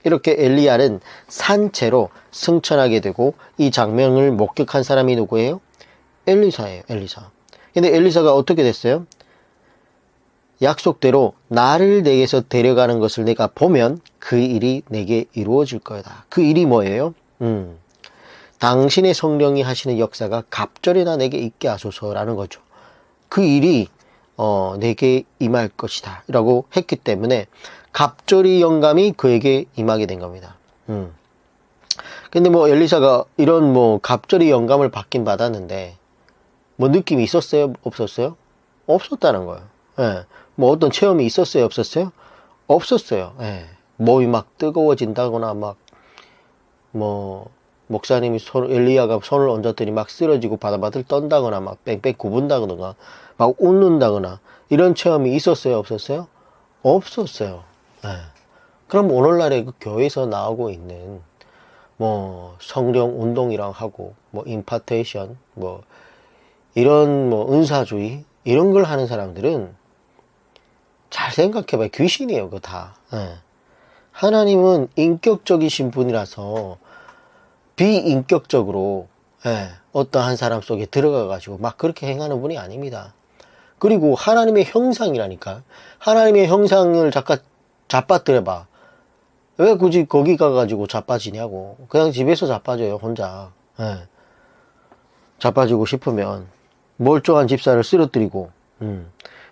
이렇게 엘리야는 산채로 승천하게 되고 이 장면을 목격한 사람이 누구예요? 엘리사예요. 엘리사. 근데 엘리사가 어떻게 됐어요? 약속대로 나를 내게서 데려가는 것을 내가 보면 그 일이 내게 이루어질 거다. 그 일이 뭐예요? 당신의 성령이 하시는 역사가 갑절에나 내게 있게 하소서라는 거죠. 그 일이 내게 임할 것이다 라고 했기 때문에 갑절의 영감이 그에게 임하게 된 겁니다. 근데 뭐 엘리사가 이런 뭐 갑절의 영감을 받긴 받았는데 뭐 느낌이 있었어요? 없었어요? 없었다는 거예요. 예. 뭐 어떤 체험이 있었어요? 없었어요? 없었어요. 예. 몸이 막 뜨거워진다거나 막 뭐 목사님이 엘리야가 손을 얹었더니 막 쓰러지고 바들바들 떤다거나 막 뺑뺑 구분다거나 막 웃는다거나 이런 체험이 있었어요? 없었어요? 없었어요. 예. 그럼 오늘날에 그 교회에서 나오고 있는 뭐 성령 운동이랑 하고 뭐 임파테이션 뭐 이런 뭐 은사주의 이런 걸 하는 사람들은 잘 생각해봐요. 귀신이에요, 그거 다. 예. 하나님은 인격적이신 분이라서 비인격적으로 어떠한 사람 속에 들어가가지고 막 그렇게 행하는 분이 아닙니다. 그리고 하나님의 형상이라니까. 하나님의 형상을 잠깐 자빠뜨려봐. 왜 굳이 거기 가가지고 자빠지냐고. 그냥 집에서 자빠져요, 혼자. 자빠지고 싶으면 멀쩡한 집사를 쓰러뜨리고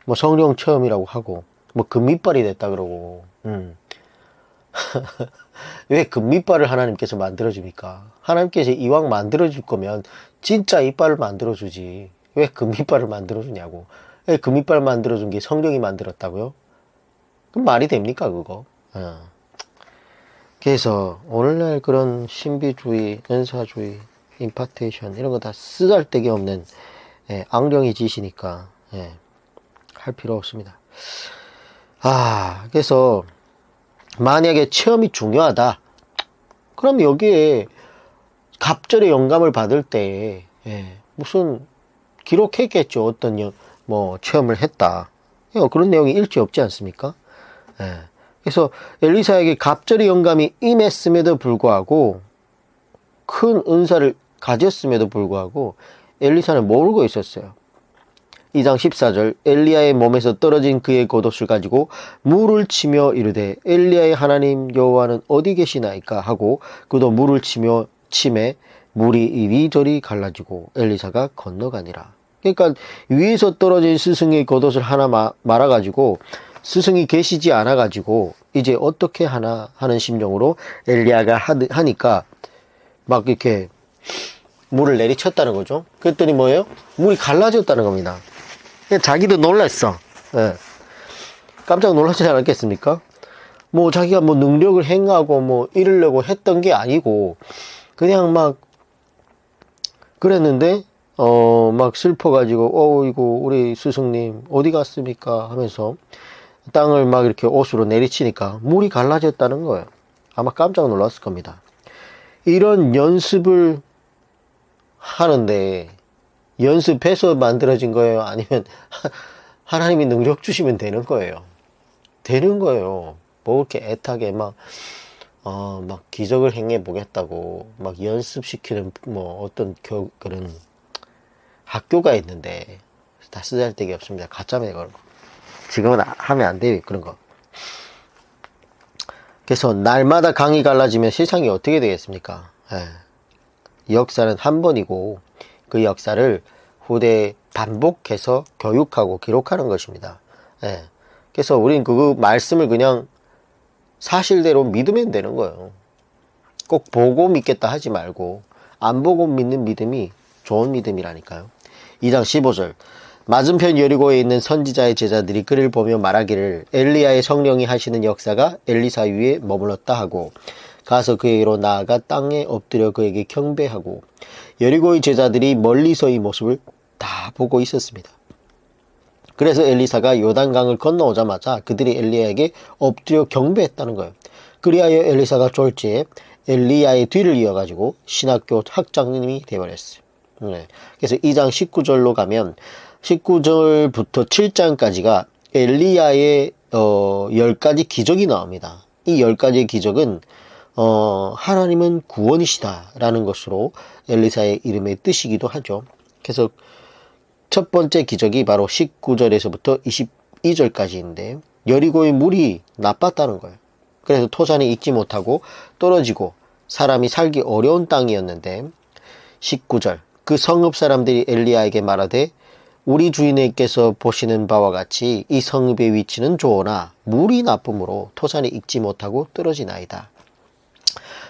뭐 성령 체험이라고 하고 뭐 금이빨이 됐다 그러고 왜 금이빨을 하나님께서 만들어줍니까? 하나님께서 이왕 만들어줄 거면 진짜 이빨을 만들어주지 왜 금이빨을 만들어주냐고. 왜 금이빨 만들어준 게 성령이 만들었다고요? 그럼 말이 됩니까 그거? 그래서 오늘날 그런 신비주의, 은사주의, 임파테이션 이런 거 다 쓰잘데기 없는 앙령이 짓이니까 할 필요 없습니다. 그래서 만약에 체험이 중요하다. 그럼 여기에 갑절의 영감을 받을 때 무슨 기록했겠죠. 어떤 뭐 체험을 했다. 그런 내용이 일체 없지 않습니까? 그래서 엘리사에게 갑절의 영감이 임했음에도 불구하고 큰 은사를 가졌음에도 불구하고 엘리사는 모르고 있었어요. 2장 14절 엘리야의 몸에서 떨어진 그의 겉옷을 가지고 물을 치며 이르되 엘리야의 하나님 여호와는 어디 계시나이까 하고 그도 물을 치며 침에 물이 이리저리 갈라지고 엘리사가 건너가니라. 그러니까 위에서 떨어진 스승의 겉옷을 하나 말아가지고 스승이 계시지 않아가지고 이제 어떻게 하나 하는 심정으로 엘리야가 하니까 막 이렇게 물을 내리쳤다는 거죠. 그랬더니 뭐예요? 물이 갈라졌다는 겁니다. 자기도 놀랐어. 깜짝 놀라지 않았겠습니까? 뭐 자기가 뭐 능력을 행하고 뭐 이러려고 했던 게 아니고 그냥 막 그랬는데 막 슬퍼가지고 이거 우리 스승님 어디 갔습니까 하면서 땅을 막 이렇게 옷으로 내리치니까 물이 갈라졌다는 거예요. 아마 깜짝 놀랐을 겁니다. 이런 연습을 하는데 연습해서 만들어진 거예요? 아니면 하나님이 능력 주시면 되는 거예요? 되는 거예요. 뭐 이렇게 애타게 막 기적을 행해 보겠다고 막 연습시키는 뭐 어떤 그런 학교가 있는데 다 쓰잘데기 없습니다. 가짜입니다, 그런 거. 지금은 하면 안 돼요, 그런 거. 그래서 날마다 강이 갈라지면 세상이 어떻게 되겠습니까? 역사는 한 번이고 그 역사를 후대에 반복해서 교육하고 기록하는 것입니다. 그래서 우린 그 말씀을 그냥 사실대로 믿으면 되는 거예요. 꼭 보고 믿겠다 하지 말고 안 보고 믿는 믿음이 좋은 믿음이라니까요. 2장 15절 맞은편 여리고에 있는 선지자의 제자들이 그를 보며 말하기를 엘리야의 성령이 하시는 역사가 엘리사 위에 머물렀다 하고 가서 그에게로 나아가 땅에 엎드려 그에게 경배하고 여리고의 제자들이 멀리서 이 모습을 다 보고 있었습니다. 그래서 엘리사가 요단강을 건너오자마자 그들이 엘리야에게 엎드려 경배했다는 거예요. 그리하여 엘리사가 졸지에 엘리야의 뒤를 이어가지고 신학교 학장님이 되어버렸어요. 그래서 2장 19절로 가면 19절부터 7장까지가 엘리야의 10가지 기적이 나옵니다. 이 10가지의 기적은 하나님은 구원이시다 라는 것으로 엘리사의 이름의 뜻이기도 하죠. 그래서 첫 번째 기적이 바로 19절에서부터 22절까지인데 여리고의 물이 나빴다는 거예요. 그래서 토산이 익지 못하고 떨어지고 사람이 살기 어려운 땅이었는데 19절 그 성읍 사람들이 엘리야에게 말하되 우리 주인에게서 보시는 바와 같이 이 성읍의 위치는 좋으나 물이 나쁨으로 토산이 익지 못하고 떨어지나이다.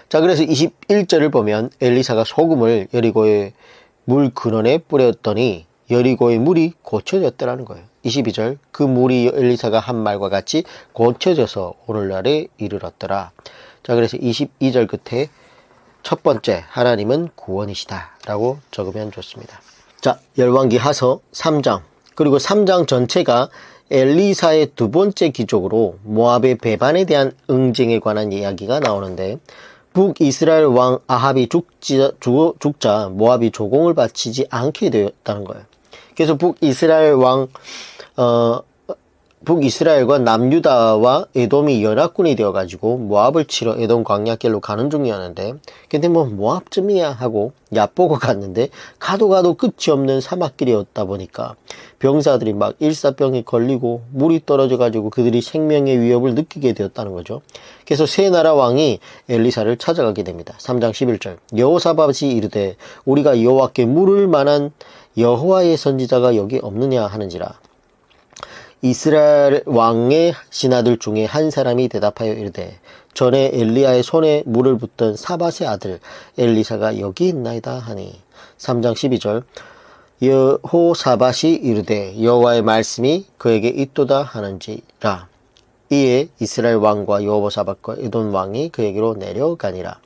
자, 그래서 21절을 보면 엘리사가 소금을 여리고의 물 근원에 뿌렸더니 여리고의 물이 고쳐졌더라는 거예요. 22절 그 물이 엘리사가 한 말과 같이 고쳐져서 오늘날에 이르렀더라. 자, 그래서 22절 끝에 첫 번째 하나님은 구원이시다 라고 적으면 좋습니다. 자, 열왕기 하서 3장 그리고 3장 전체가 엘리사의 두 번째 기적으로 모압의 배반에 대한 응징에 관한 이야기가 나오는데 북이스라엘 왕 아합이 죽자 모압이 조공을 바치지 않게 되었다는 거예요. 그래서 북이스라엘과 남유다와 에돔이 연합군이 되어가지고 모압을 치러 에돔 광야길로 가는 중이었는데 근데 뭐 모압쯤이야 하고 얕보고 갔는데 가도 끝이 없는 사막길이었다 보니까 병사들이 막 일사병에 걸리고 물이 떨어져가지고 그들이 생명의 위협을 느끼게 되었다는 거죠. 그래서 세 나라 왕이 엘리사를 찾아가게 됩니다. 3장 11절 여호사밧이 이르되 우리가 여호와께 물을 만한 여호와의 선지자가 여기 없느냐 하는지라. 이스라엘 왕의 신하들 중에 한 사람이 대답하여 이르되 전에 엘리야의 손에 물을 붓던 사밧의 아들 엘리사가 여기 있나이다 하니 3장 12절 여호사밧이 이르되 여호와의 말씀이 그에게 있도다 하는지라. 이에 이스라엘 왕과 여호사밧과 에돔 왕이 그에게로 내려가니라.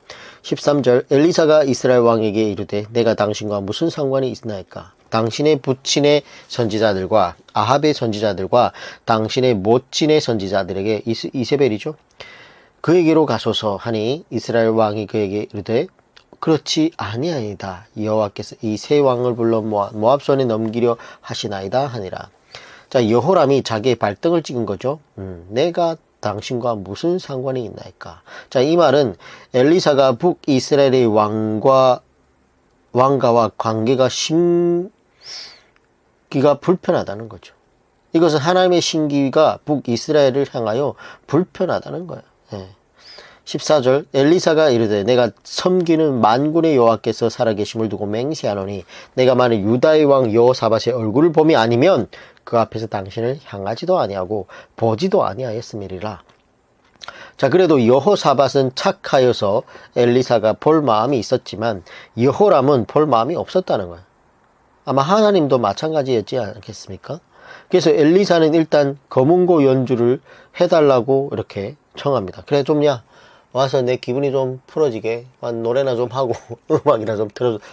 13절 엘리사가 이스라엘 왕에게 이르되 내가 당신과 무슨 상관이 있나이까. 당신의 부친의 선지자들과 아합의 선지자들과 당신의 모친의 선지자들에게 이세벨이죠. 그에게로 가소서 하니 이스라엘 왕이 그에게 이르되 그렇지 아니하이다. 여호와께서 이 세 왕을 불러 모압 손에 넘기려 하시나이다 하니라. 자, 여호람이 자기의 발등을 찍은 거죠. 내가 당신과 무슨 상관이 있나이까. 자, 이 말은 엘리사가 북이스라엘의 왕가와 관계가 불편하다는 거죠. 이것은 하나님의 신기가 북이스라엘을 향하여 불편하다는 거예요. 14절 엘리사가 이르되 내가 섬기는 만군의 여호와께서 살아계심을 두고 맹세하노니 내가 만일 유다의 왕 여호사밧의 얼굴을 봄이 아니면 그 앞에서 당신을 향하지도 아니하고 보지도 아니하였음이리라. 자, 그래도 여호사밧은 착하여서 엘리사가 볼 마음이 있었지만 여호람은 볼 마음이 없었다는 거예요. 아마 하나님도 마찬가지였지 않겠습니까? 그래서 엘리사는 일단 검은고 연주를 해달라고 이렇게 청합니다. 그래 좀야 와서 내 기분이 좀 풀어지게 노래나 좀 하고 음악이나 좀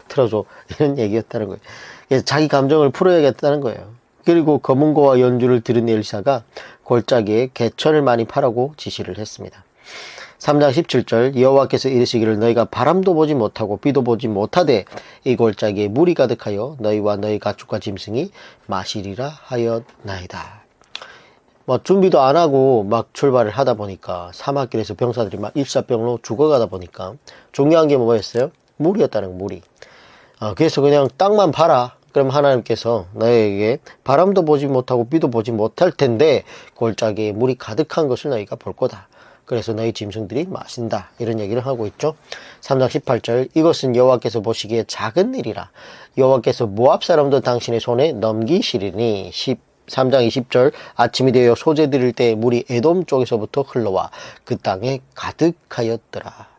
틀어줘 이런 얘기였다는 거예요. 그래서 자기 감정을 풀어야겠다는 거예요. 그리고 검은고와 연주를 들은 엘리사가 골짜기에 개천을 많이 파라고 지시를 했습니다. 3장 17절 여호와께서 이르시기를 너희가 바람도 보지 못하고 비도 보지 못하되 이 골짜기에 물이 가득하여 너희와 너희 가축과 짐승이 마시리라 하였나이다. 뭐 준비도 안 하고 막 출발을 하다 보니까 사막길에서 병사들이 막 일사병으로 죽어가다 보니까 중요한 게 뭐였어요? 물이었다는 거, 물이. 그래서 그냥 땅만 봐라. 그럼 하나님께서 너희에게 바람도 보지 못하고 비도 보지 못할 텐데 골짜기에 물이 가득한 것을 너희가 볼 거다. 그래서 너희 짐승들이 마신다. 이런 얘기를 하고 있죠. 3장 18절 이것은 여호와께서 보시기에 작은 일이라. 여호와께서 모압 사람도 당신의 손에 넘기시리니 3장 20절 아침이 되어 소재 드릴 때 물이 에돔 쪽에서부터 흘러와 그 땅에 가득하였더라.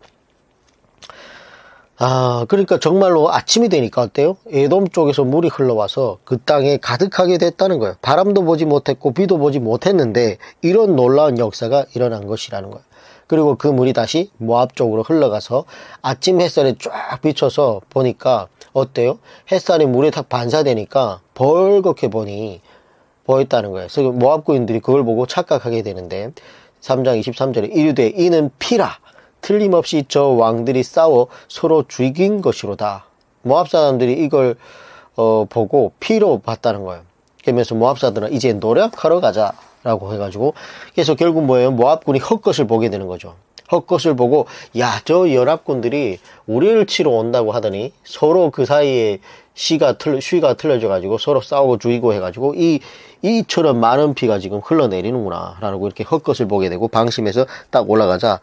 그러니까 정말로 아침이 되니까 어때요? 에돔 쪽에서 물이 흘러와서 그 땅에 가득하게 됐다는 거예요. 바람도 보지 못했고 비도 보지 못했는데 이런 놀라운 역사가 일어난 것이라는 거예요. 그리고 그 물이 다시 모압 쪽으로 흘러가서 아침 햇살에 쫙 비춰서 보니까 어때요? 햇살이 물에 다 반사되니까 벌겋게 보였다는 거예요. 그래서 모압군인들이 그걸 보고 착각하게 되는데 3장 23절에 이르되 이는 피라. 틀림없이 저 왕들이 싸워 서로 죽인 것이로다. 모압 사람들이 이걸 보고 피로 봤다는 거예요. 그러면서 모압 사람들은 이제 노력하러 가자라고 해가지고 그래서 결국 뭐예요? 모압군이 헛것을 보게 되는 거죠. 헛것을 보고 야, 저 연합군들이 우리를 치러 온다고 하더니 서로 그 사이에 쉬가 틀려져 가지고 서로 싸우고 죽이고 해가지고 이처럼 많은 피가 지금 흘러내리는구나 라고 이렇게 헛것을 보게 되고 방심해서 딱 올라가자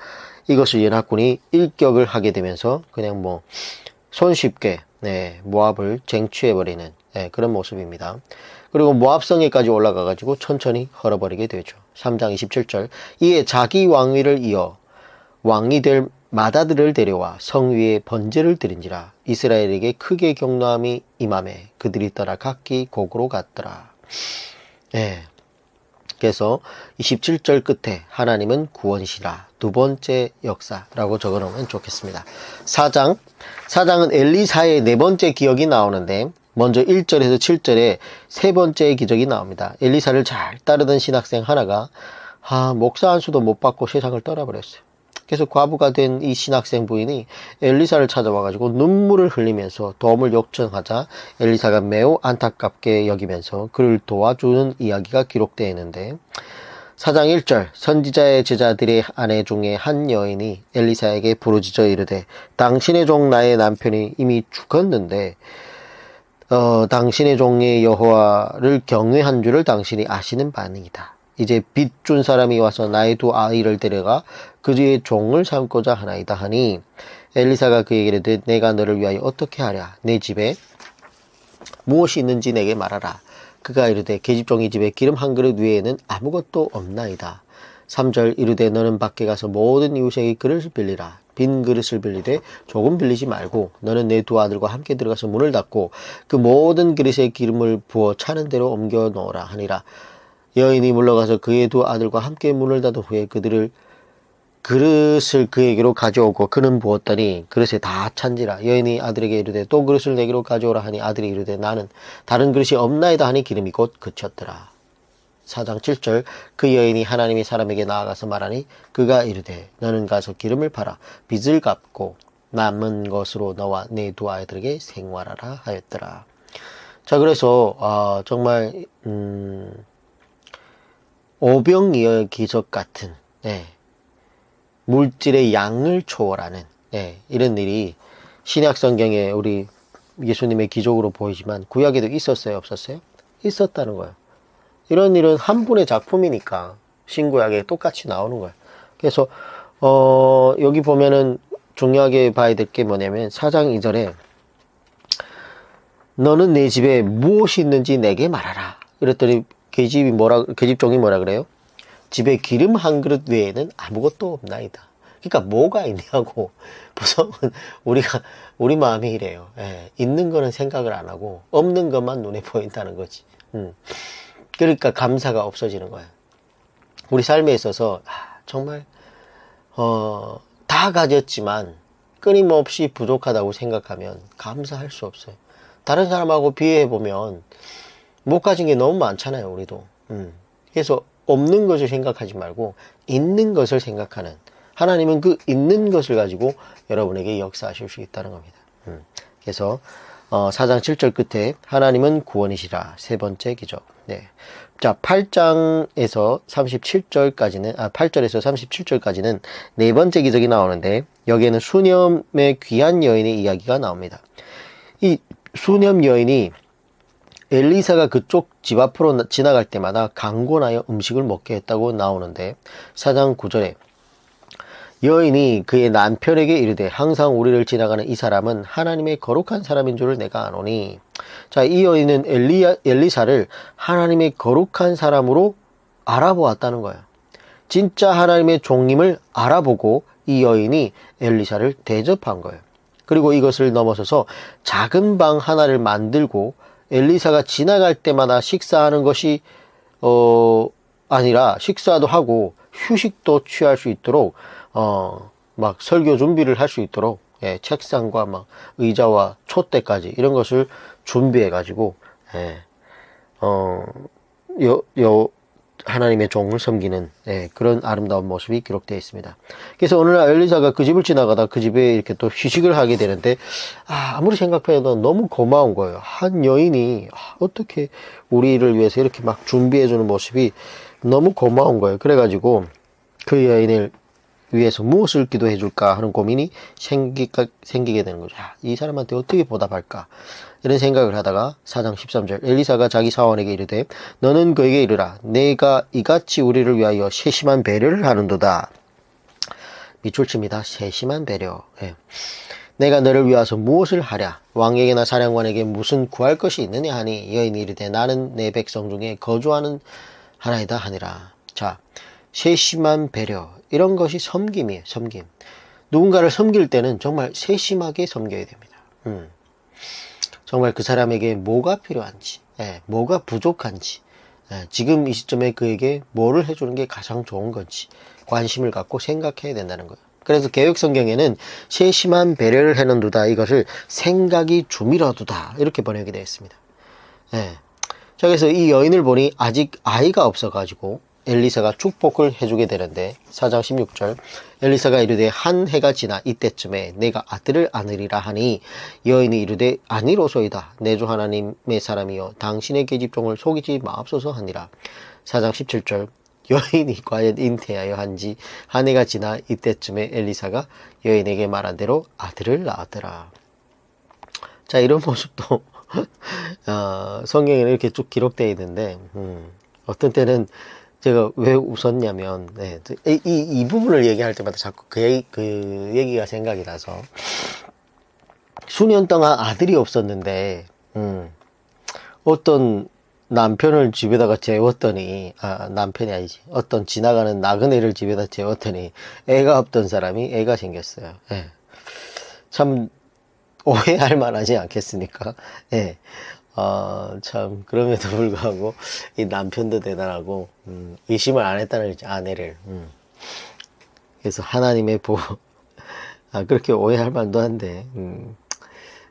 이것을 연합군이 일격을 하게 되면서 그냥 뭐 손쉽게 모압을 쟁취해버리는 그런 모습입니다. 그리고 모압성에까지 올라가 가지고 천천히 헐어버리게 되죠. 3장 27절 이에 자기 왕위를 이어 왕이 될 마다들을 데려와 성 위에 번제를 드린지라 이스라엘에게 크게 경노함이 임하매 그들이 떠나 각기 곡으로 갔더라. 그래서 27절 끝에 하나님은 구원이시라 두 번째 역사라고 적어놓으면 좋겠습니다. 4장은 엘리사의 네 번째 기억이 나오는데 먼저 1절에서 7절에 세 번째 기적이 나옵니다. 엘리사를 잘 따르던 신학생 하나가 목사 한 수도 못 받고 세상을 떠나버렸어요. 그래서 과부가 된 이 신학생 부인이 엘리사를 찾아와가지고 눈물을 흘리면서 도움을 요청하자 엘리사가 매우 안타깝게 여기면서 그를 도와주는 이야기가 기록되어 있는데 4장 1절 선지자의 제자들의 아내 중에 한 여인이 엘리사에게 부르짖어 이르되 당신의 종 나의 남편이 이미 죽었는데 당신의 종의 여호와를 경외한 줄을 당신이 아시는 바니이다. 이제 빚 준 사람이 와서 나의 두 아이를 데려가 그의 종을 삼고자 하나이다 하니 엘리사가 그에게 이르되 내가 너를 위하여 어떻게 하랴 내 집에 무엇이 있는지 내게 말하라. 그가 이르되 계집종이 집에 기름 한 그릇 외에는 아무것도 없나이다. 3절 이르되 너는 밖에 가서 모든 이웃에게 그릇을 빌리라. 빈 그릇을 빌리되 조금 빌리지 말고 너는 내 두 아들과 함께 들어가서 문을 닫고 그 모든 그릇에 기름을 부어 차는 대로 옮겨 놓으라 하니라. 여인이 물러가서 그의 두 아들과 함께 문을 닫은 후에 그릇을 그에게로 가져오고 그는 부었더니 그릇에 다 찬지라. 여인이 아들에게 이르되 또 그릇을 내게로 가져오라 하니 아들이 이르되 나는 다른 그릇이 없나이다 하니 기름이 곧 그쳤더라. 4장 7절 그 여인이 하나님이 사람에게 나아가서 말하니 그가 이르되 너는 가서 기름을 팔아 빚을 갚고 남은 것으로 너와 내 두 아이들에게 생활하라 하였더라. 자, 그래서 정말 오병이어 기적 같은 물질의 양을 초월하는 이런 일이 신약 성경에 우리 예수님의 기적으로 보이지만 구약에도 있었어요, 없었어요? 있었다는 거예요. 이런 일은 한 분의 작품이니까 신구약에 똑같이 나오는 거예요. 그래서 여기 보면은 중요하게 봐야 될 게 뭐냐면 4장 2절에 너는 내 집에 무엇이 있는지 내게 말하라. 이랬더니 계집종이 뭐라 그래요? 집에 기름 한 그릇 외에는 아무것도 없나이다. 그러니까 뭐가 있냐고. 보통 우리 마음이 이래요. 있는 거는 생각을 안 하고 없는 것만 눈에 보인다는 거지. 그러니까 감사가 없어지는 거예요. 우리 삶에 있어서 정말 다 가졌지만 끊임없이 부족하다고 생각하면 감사할 수 없어요. 다른 사람하고 비교해보면 못 가진 게 너무 많잖아요, 우리도. 그래서 없는 것을 생각하지 말고 있는 것을 생각하는, 하나님은 그 있는 것을 가지고 여러분에게 역사하실 수 있다는 겁니다. 그래서 4장 7절 끝에 하나님은 구원이시라 세 번째 기적. 자, 8장에서 37절까지는 8절에서 37절까지는 네 번째 기적이 나오는데 여기에는 수념의 귀한 여인의 이야기가 나옵니다. 이 수념 여인이 엘리사가 그쪽 집 앞으로 지나갈 때마다 강권하여 음식을 먹게 했다고 나오는데 4장 9절에 여인이 그의 남편에게 이르되 항상 우리를 지나가는 이 사람은 하나님의 거룩한 사람인 줄을 내가 아노니. 자, 이 여인은 엘리사를 하나님의 거룩한 사람으로 알아보았다는 거예요. 진짜 하나님의 종임을 알아보고 이 여인이 엘리사를 대접한 거예요. 그리고 이것을 넘어서서 작은 방 하나를 만들고 엘리사가 지나갈 때마다 식사하는 것이 아니라 식사도 하고 휴식도 취할 수 있도록 막 설교 준비를 할 수 있도록 책상과 막 의자와 촛대까지 이런 것을 준비해 가지고 하나님의 종을 섬기는 그런 아름다운 모습이 기록되어 있습니다. 그래서 오늘날 엘리사가 그 집을 지나가다 그 집에 이렇게 또 휴식을 하게 되는데 아무리 생각해도 너무 고마운 거예요. 한 여인이 어떻게 우리를 위해서 이렇게 막 준비해 주는 모습이 너무 고마운 거예요. 그래가지고 그 여인을 위해서 무엇을 기도해 줄까 하는 고민이 생기게 되는 거죠. 이 사람한테 어떻게 보답할까? 이런 생각을 하다가 4장 13절 엘리사가 자기 사원에게 이르되 너는 그에게 이르라 내가 이같이 우리를 위하여 세심한 배려를 하는도다. 밑줄 칩니다. 세심한 배려. 예. 내가 너를 위하여 무엇을 하랴? 왕에게나 사령관에게 무슨 구할 것이 있느냐 하니 여인이 이르되 나는 내 백성 중에 거주하는 하나이다 하니라. 자, 세심한 배려 이런 것이 섬김이에요. 섬김. 누군가를 섬길 때는 정말 세심하게 섬겨야 됩니다. 정말 그 사람에게 뭐가 필요한지, 뭐가 부족한지, 지금 이 시점에 그에게 뭐를 해주는 게 가장 좋은 건지 관심을 갖고 생각해야 된다는 거예요. 그래서 개역 성경에는 세심한 배려를 해놓는다 이것을 생각이 주미러두다 이렇게 번역이 되어 있습니다. 자, 그래서 이 여인을 보니 아직 아이가 없어가지고 엘리사가 축복을 해주게 되는데 4장 16절 엘리사가 이르되 한 해가 지나 이때쯤에 내가 아들을 안으리라 하니 여인이 이르되 아니로소이다 내 주 하나님의 사람이여 당신의 계집종을 속이지 마옵소서 하니라. 4장 17절 여인이 과연 잉태하여 한지 한 해가 지나 이때쯤에 엘리사가 여인에게 말한 대로 아들을 낳았더라. 자, 이런 모습도 성경에는 이렇게 쭉 기록되어 있는데 어떤 때는 제가 왜 웃었냐면 이 부분을 얘기할 때마다 자꾸 그 얘기가 생각이 나서 수년 동안 아들이 없었는데 어떤 남편을 집에다가 재웠더니 남편이 아니지 어떤 지나가는 나그네를 집에다 재웠더니 애가 없던 사람이 애가 생겼어요. 참 오해할 만하지 않겠습니까? 참 그럼에도 불구하고 이 남편도 대단하고 의심을 안 했다는 아내를 그래서 하나님의 보호 그렇게 오해할 만도 한데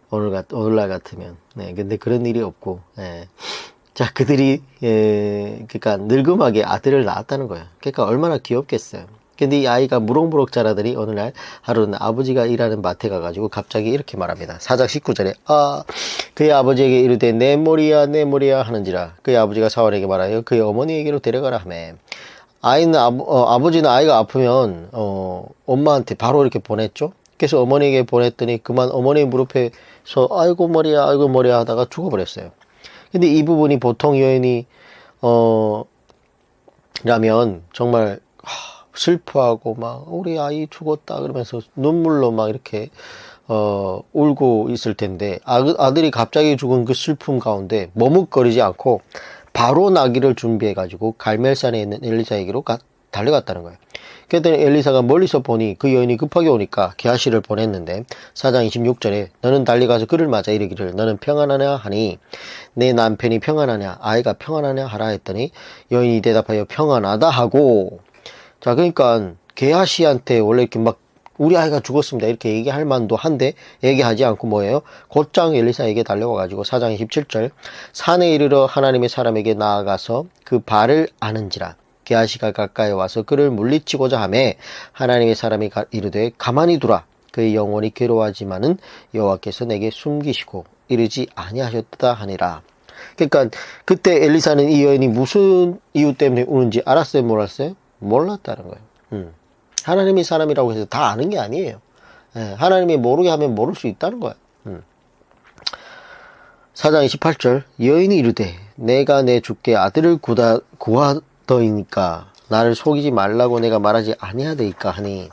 오늘날 같으면 근데 그런 일이 없고 자 그들이 그러니까 늙음하게 아들을 낳았다는 거예요. 그러니까 얼마나 귀엽겠어요. 근데 이 아이가 무럭무럭 자라더니 어느 날 하루는 아버지가 일하는 밭에 가가지고 갑자기 이렇게 말합니다. 4장 19절에 그의 아버지에게 이르되 내 머리야 내 머리야 하는지라. 그의 아버지가 사울에게 말하여 그의 어머니에게로 데려가라 하매 아이는 아버지는 아이가 아프면 엄마한테 바로 이렇게 보냈죠. 그래서 어머니에게 보냈더니 그만 어머니 무릎에서 아이고 머리야 하다가 죽어버렸어요. 근데 이 부분이 보통 여인이 라면 정말 슬퍼하고 막 우리 아이 죽었다 그러면서 눈물로 막 이렇게 울고 있을 텐데 아들이 갑자기 죽은 그 슬픔 가운데 머뭇거리지 않고 바로 나기를 준비해 가지고 갈멜산에 있는 엘리사에게로 달려갔다는 거예요. 그랬더니 엘리사가 멀리서 보니 그 여인이 급하게 오니까 게하시를 보냈는데 4장 26절에 너는 달려가서 그를 맞아 이르기를 너는 평안하냐 하니 내 남편이 평안하냐 아이가 평안하냐 하라 했더니 여인이 대답하여 평안하다 하고. 자, 그러니까 게하시한테 원래 이렇게 막 우리 아이가 죽었습니다 이렇게 얘기할 만도 한데 얘기하지 않고 뭐예요? 곧장 엘리사에게 달려와가지고 4장 27절 산에 이르러 하나님의 사람에게 나아가서 그 발을 아는지라. 게하시가 가까이 와서 그를 물리치고자 하매 하나님의 사람이 이르되 가만히 두라 그의 영혼이 괴로워하지만은 여호와께서 내게 숨기시고 이르지 아니하셨다 하니라. 그러니까 그때 엘리사는 이 여인이 무슨 이유 때문에 우는지 알았어요 몰랐어요? 몰랐다는 거예요. 하나님이 사람이라고 해서 다 아는 게 아니에요. 하나님이 모르게 하면 모를 수 있다는 거예요. 4장 28절 여인이 이르되 내가 내 주께 아들을 구하더이니까 나를 속이지 말라고 내가 말하지 아니하되이까 하니.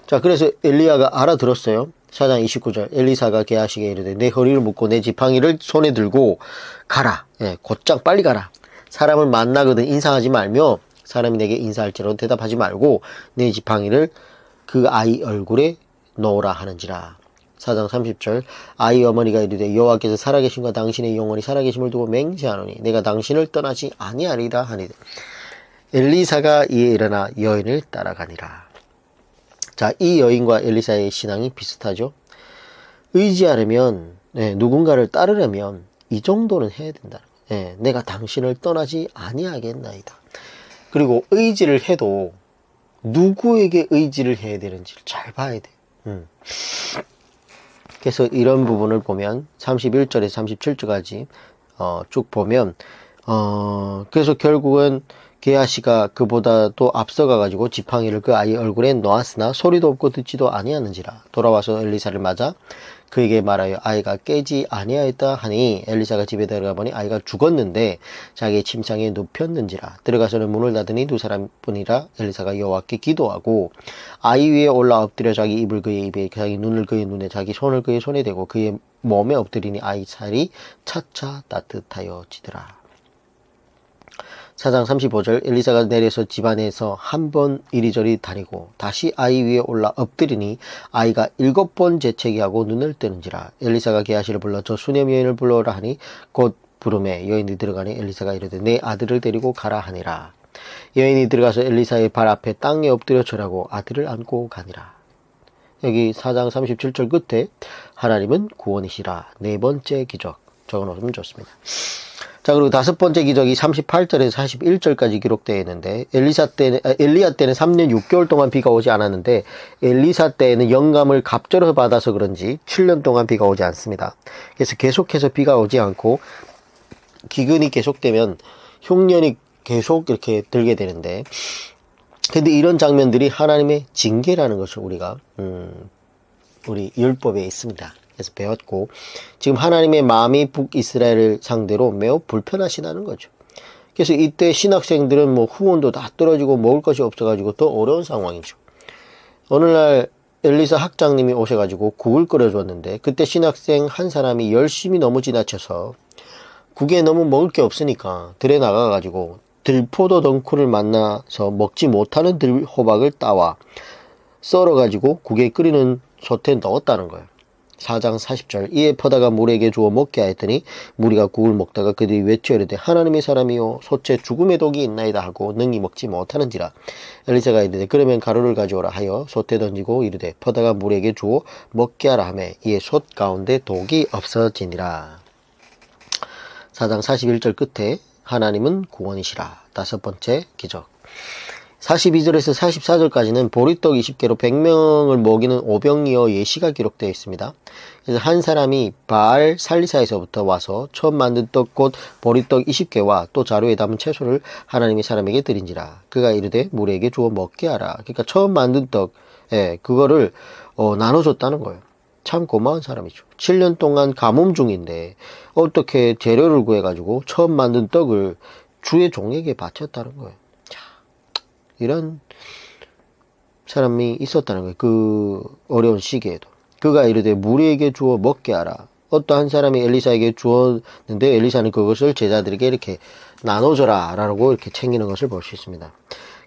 자, 그래서 엘리야가 알아들었어요. 4장 29절 엘리사가 게하시게 이르되 내 허리를 묶고 내 지팡이를 손에 들고 가라. 곧장 빨리 가라. 사람을 만나거든 인사하지 말며 사람이 내게 인사할지라도 대답하지 말고 내 지팡이를 그 아이 얼굴에 놓으라 하는지라. 4장 30절 아이 어머니가 이르되 여호와께서 살아계심과 당신의 영혼이 살아계심을 두고 맹세하노니 내가 당신을 떠나지 아니하리라 하니 엘리사가 이에 일어나 여인을 따라가니라. 자, 이 여인과 엘리사의 신앙이 비슷하죠. 의지하려면 누군가를 따르려면 이 정도는 해야 된다. 내가 당신을 떠나지 아니하겠나이다. 그리고 의지를 해도 누구에게 의지를 해야 되는지를 잘 봐야 돼. 그래서 이런 부분을 보면 31절에서 37절까지 쭉 보면 그래서 결국은 게하시가 그보다 또 앞서가가지고 지팡이를 그 아이 얼굴에 놓았으나 소리도 없고 듣지도 아니하는지라. 돌아와서 엘리사를 맞아 그에게 말하여 아이가 깨지 아니하였다 하니 엘리사가 집에 들어가 보니 아이가 죽었는데 자기의 침상에 눕혔는지라. 들어가서는 문을 닫으니 두 사람뿐이라. 엘리사가 여호와께 기도하고 아이 위에 올라 엎드려 자기 입을 그의 입에 자기 눈을 그의 눈에 자기 손을 그의 손에 대고 그의 몸에 엎드리니 아이 살이 차차 따뜻하여지더라. 4장 35절 엘리사가 내려서 집안에서 한 번 이리저리 다니고 다시 아이 위에 올라 엎드리니 아이가 7번 재채기하고 눈을 뜨는지라. 엘리사가 게하시를 불러 저 수냄 여인을 불러오라 하니 곧 부름에 여인이 들어가니 엘리사가 이르되 내 아들을 데리고 가라 하니라. 여인이 들어가서 엘리사의 발 앞에 땅에 엎드려 절하고 아들을 안고 가니라. 여기 4장 37절 끝에 하나님은 구원이시라. 네 번째 기적 적어놓으면 좋습니다. 자, 그리고 다섯 번째 기적이 38절에서 41절까지 기록되어 있는데, 엘리야 때는 3년 6개월 동안 비가 오지 않았는데, 엘리사 때에는 영감을 갑절로 받아서 그런지 7년 동안 비가 오지 않습니다. 그래서 계속해서 비가 오지 않고, 기근이 계속되면 흉년이 계속 이렇게 들게 되는데, 근데 이런 장면들이 하나님의 징계라는 것을 우리가, 우리 율법에 있습니다. 그래서 배웠고, 지금 하나님의 마음이 북이스라엘을 상대로 매우 불편하시다는 거죠. 그래서 이때 신학생들은 뭐 후원도 다 떨어지고 먹을 것이 없어가지고 더 어려운 상황이죠. 어느 날 엘리사 학장님이 오셔가지고 국을 끓여줬는데, 그때 신학생 한 사람이 열심히 너무 지나쳐서 국에 너무 먹을 게 없으니까 들에 나가가지고 들포도 덩쿨을 만나서 먹지 못하는 들호박을 따와 썰어가지고 국에 끓이는 솥에 넣었다는 거예요. 4장 40절 이에 퍼다가 물에게 주어 먹게 하였더니 무리가 국을 먹다가 그들이 외쳐 이르되 하나님의 사람이요 솥에 죽음의 독이 있나이다 하고 능히 먹지 못하는지라. 엘리사가 이르되 그러면 가루를 가져오라 하여 솥에 던지고 이르되 퍼다가 물에게 주어 먹게 하라 하매 이에 솥 가운데 독이 없어지니라. 4장 41절 끝에 하나님은 구원이시라. 다섯 번째 기적. 42절에서 44절까지는 보리떡 20개로 100명을 먹이는 오병이어 예시가 기록되어 있습니다. 그래서 한 사람이 바알 살리사에서부터 와서 처음 만든 떡 곧 보리떡 20개와 또 자루에 담은 채소를 하나님의 사람에게 드린지라. 그가 이르되 무리에게 주어 먹게 하라. 그러니까 처음 만든 떡, 그거를 나눠줬다는 거예요. 참 고마운 사람이죠. 7년 동안 가뭄 중인데 어떻게 재료를 구해가지고 처음 만든 떡을 주의 종에게 바쳤다는 거예요. 이런 사람이 있었다는 거예요. 그 어려운 시기에도. 그가 이르되 무리에게 주어 먹게 하라. 어떠한 사람이 엘리사에게 주었는데 엘리사는 그것을 제자들에게 이렇게 나눠줘라 라고 이렇게 챙기는 것을 볼 수 있습니다.